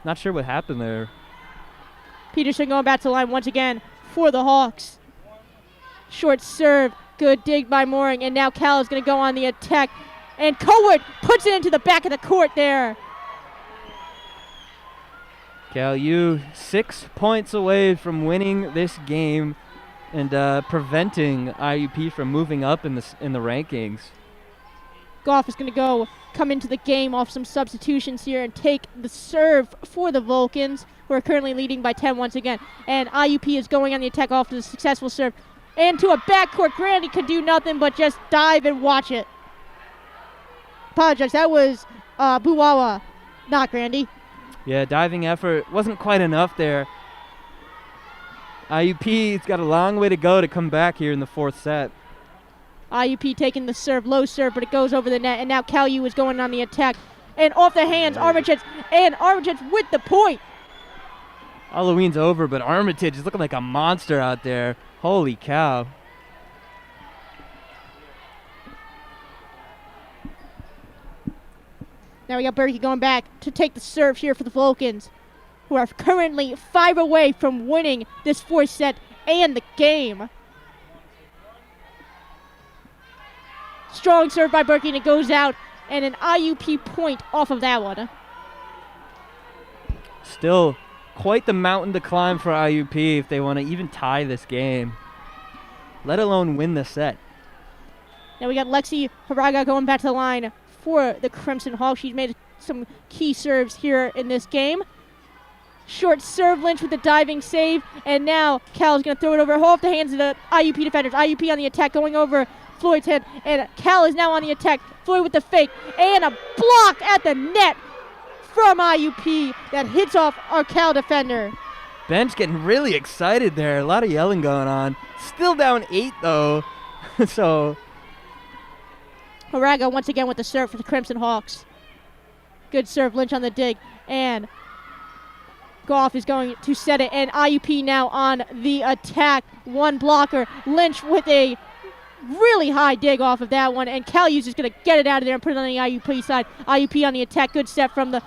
Not sure what happened there. Peterson going back to the line once again for the Hawks. Short serve, good dig by Mooring, and now Cal is going to go on the attack. And Cowart puts it into the back of the court there. Cal U 6 points away from winning this game and preventing IUP from moving up in the rankings. Goff is going to come into the game off some substitutions here and take the serve for the Vulcans, who are currently leading by 10 once again. And IUP is going on the attack off to the successful serve. And to a backcourt, Grandy could do nothing but just dive and watch it. Apologize, that was Buwawa, not Grandy. Yeah, diving effort wasn't quite enough there. IUP's got a long way to go to come back here in the fourth set. IUP taking the serve, low serve, but it goes over the net, and now Cal U is going on the attack. And off the hands, Armitage, and Armitage with the point. Halloween's over, but Armitage is looking like a monster out there. Holy cow. Now we got Berkey going back to take the serve here for the Vulcans, who are currently 5 away from winning this fourth set and the game. Strong serve by Berkey, and it goes out, and an IUP point off of that one. Still quite the mountain to climb for IUP if they want to even tie this game, let alone win the set. Now we got Lexi Haraga going back to the line for the Crimson Hawks. She's made some key serves here in this game. Short serve, Lynch with the diving save, and now Cal's going to throw it over off the hands of the IUP defenders. IUP on the attack, going over Floyd's head, and Cal is now on the attack. Floyd with the fake, and a block at the net from IUP that hits off our Cal defender. Bench getting really excited there. A lot of yelling going on. Still down 8 though. So Haraga once again with the serve for the Crimson Hawks. Good serve, Lynch on the dig, and Goff is going to set it, and IUP now on the attack. One blocker. Lynch with a really high dig off of that one, and Calu's just going to get it out of there and put it on the IUP side. IUP on the attack. Good set from the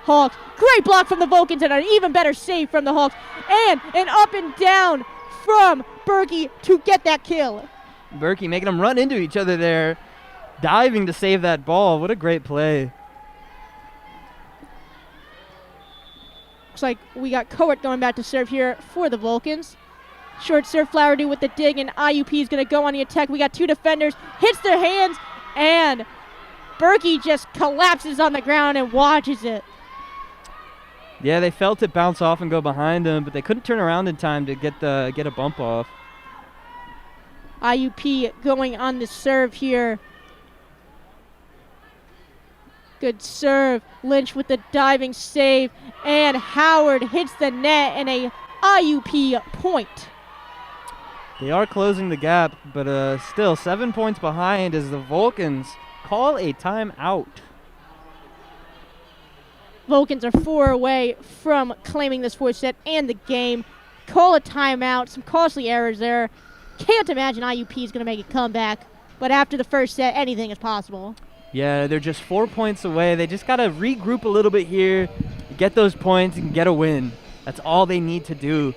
Hawks. Great block from the Vulcans, and an even better save from the Hawks. And an up and down from Berkey to get that kill. Berkey making them run into each other there, diving to save that ball. What a great play. Looks like we got Court going back to serve here for the Vulcans. Short serve, Flowerdew with the dig, and IUP is going to go on the attack. We got 2 defenders, hits their hands, and Berkey just collapses on the ground and watches it. Yeah, they felt it bounce off and go behind him, but they couldn't turn around in time to get a bump off. IUP going on the serve here. Good serve. Lynch with the diving save, and Howard hits the net, and a IUP point. They are closing the gap, but still 7 points behind as the Vulcans call a timeout. Vulcans are 4 away from claiming this fourth set and the game. Call a timeout. Some costly errors there. Can't imagine IUP is going to make a comeback, but after the first set, anything is possible. Yeah, they're just 4 points away. They just got to regroup a little bit here, get those points, and get a win. That's all they need to do.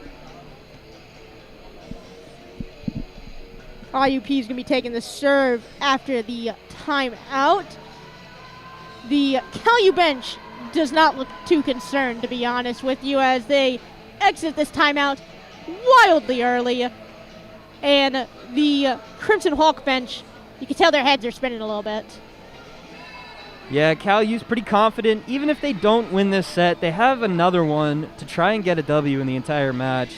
IUP is going to be taking the serve after the timeout. The Calu bench does not look too concerned, to be honest with you, as they exit this timeout wildly early. And the Crimson Hawk bench, you can tell their heads are spinning a little bit. Yeah, Calu's pretty confident. Even if they don't win this set, they have another one to try and get a W in the entire match.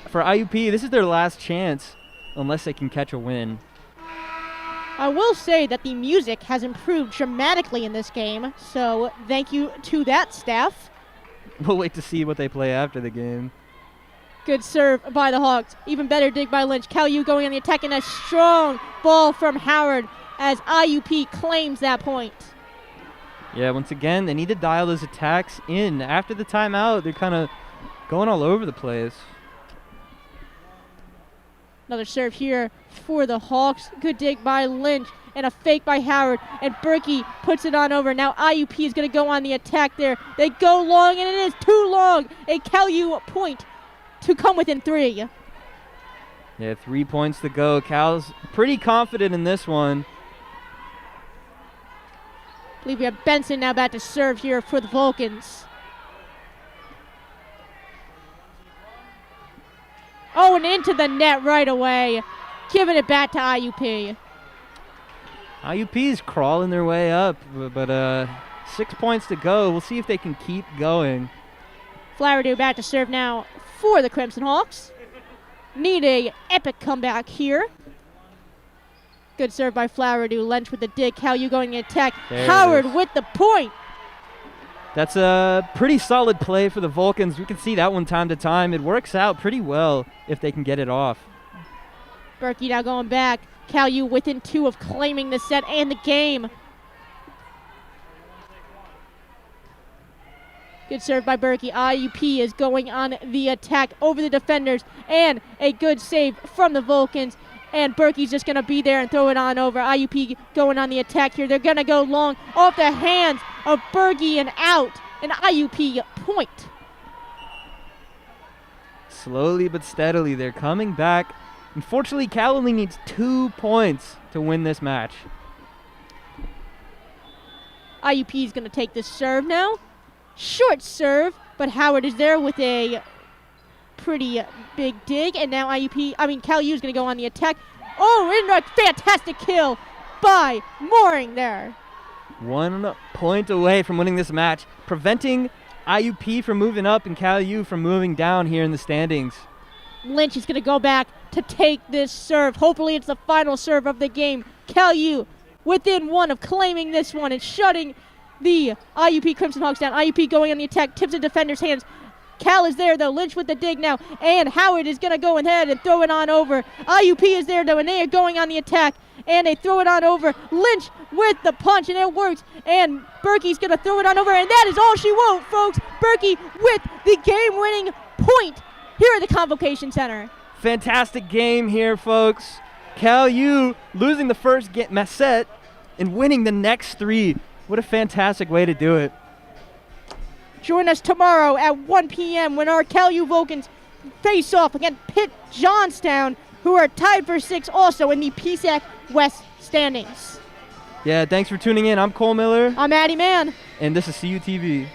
For IUP, this is their last chance, unless they can catch a win. I will say that the music has improved dramatically in this game, so thank you to that staff. We'll wait to see what they play after the game. Good serve by the Hawks. Even better dig by Lynch. Calu going on the attack, and a strong ball from Howard as IUP claims that point. Yeah, once again, they need to dial those attacks in. After the timeout, they're kind of going all over the place. Another serve here for the Hawks. Good dig by Lynch, and a fake by Howard, and Berkey puts it on over. Now IUP is going to go on the attack there. They go long, and it is too long. A Calu point to come within 3. Yeah, 3 points to go. Cal's pretty confident in this one. I believe we have Benson now back to serve here for the Vulcans. Oh, and into the net right away. Giving it back to IUP. IUP's crawling their way up, but 6 points to go. We'll see if they can keep going. Flowerdew back to serve now for the Crimson Hawks. Need a epic comeback here. Good serve by Flowerdew. Lynch with the dig. Calu going to attack. There Howard with the point. That's a pretty solid play for the Vulcans. We can see that one time to time. It works out pretty well if they can get it off. Berkey now going back. Calu within 2 of claiming the set and the game. Good serve by Berkey. IUP is going on the attack over the defenders, and a good save from the Vulcans. And Berkey's just going to be there and throw it on over. IUP going on the attack here. They're going to go long off the hands of Berkey and out. An IUP point. Slowly but steadily, they're coming back. Unfortunately, Cal only needs 2 points to win this match. IUP is going to take this serve now. Short serve, but Howard is there with a pretty big dig. And now Cal U is going to go on the attack. Oh, and a fantastic kill by Mooring there. 1 point away from winning this match, preventing IUP from moving up and Cal U from moving down here in the standings. Lynch is going to go back to take this serve. Hopefully it's the final serve of the game. Cal U within 1 of claiming this one and shutting the IUP Crimson Hawks down. IUP going on the attack, tips the defender's hands. Cal is there though, Lynch with the dig now, and Howard is going to go ahead and throw it on over. IUP is there though, and they are going on the attack, and they throw it on over. Lynch with the punch, and it works, and Berkey's going to throw it on over, and that is all she wrote, folks. Berkey with the game-winning point here at the Convocation Center. Fantastic game here, folks. Cal U losing the first set and winning the next 3. What a fantastic way to do it. Join us tomorrow at 1 p.m. when our Cal U Vulcans face off against Pitt Johnstown, who are tied for 6th also in the Psac West standings. Yeah, thanks for tuning in. I'm Cole Miller. I'm Addie Mann. And this is CUTV.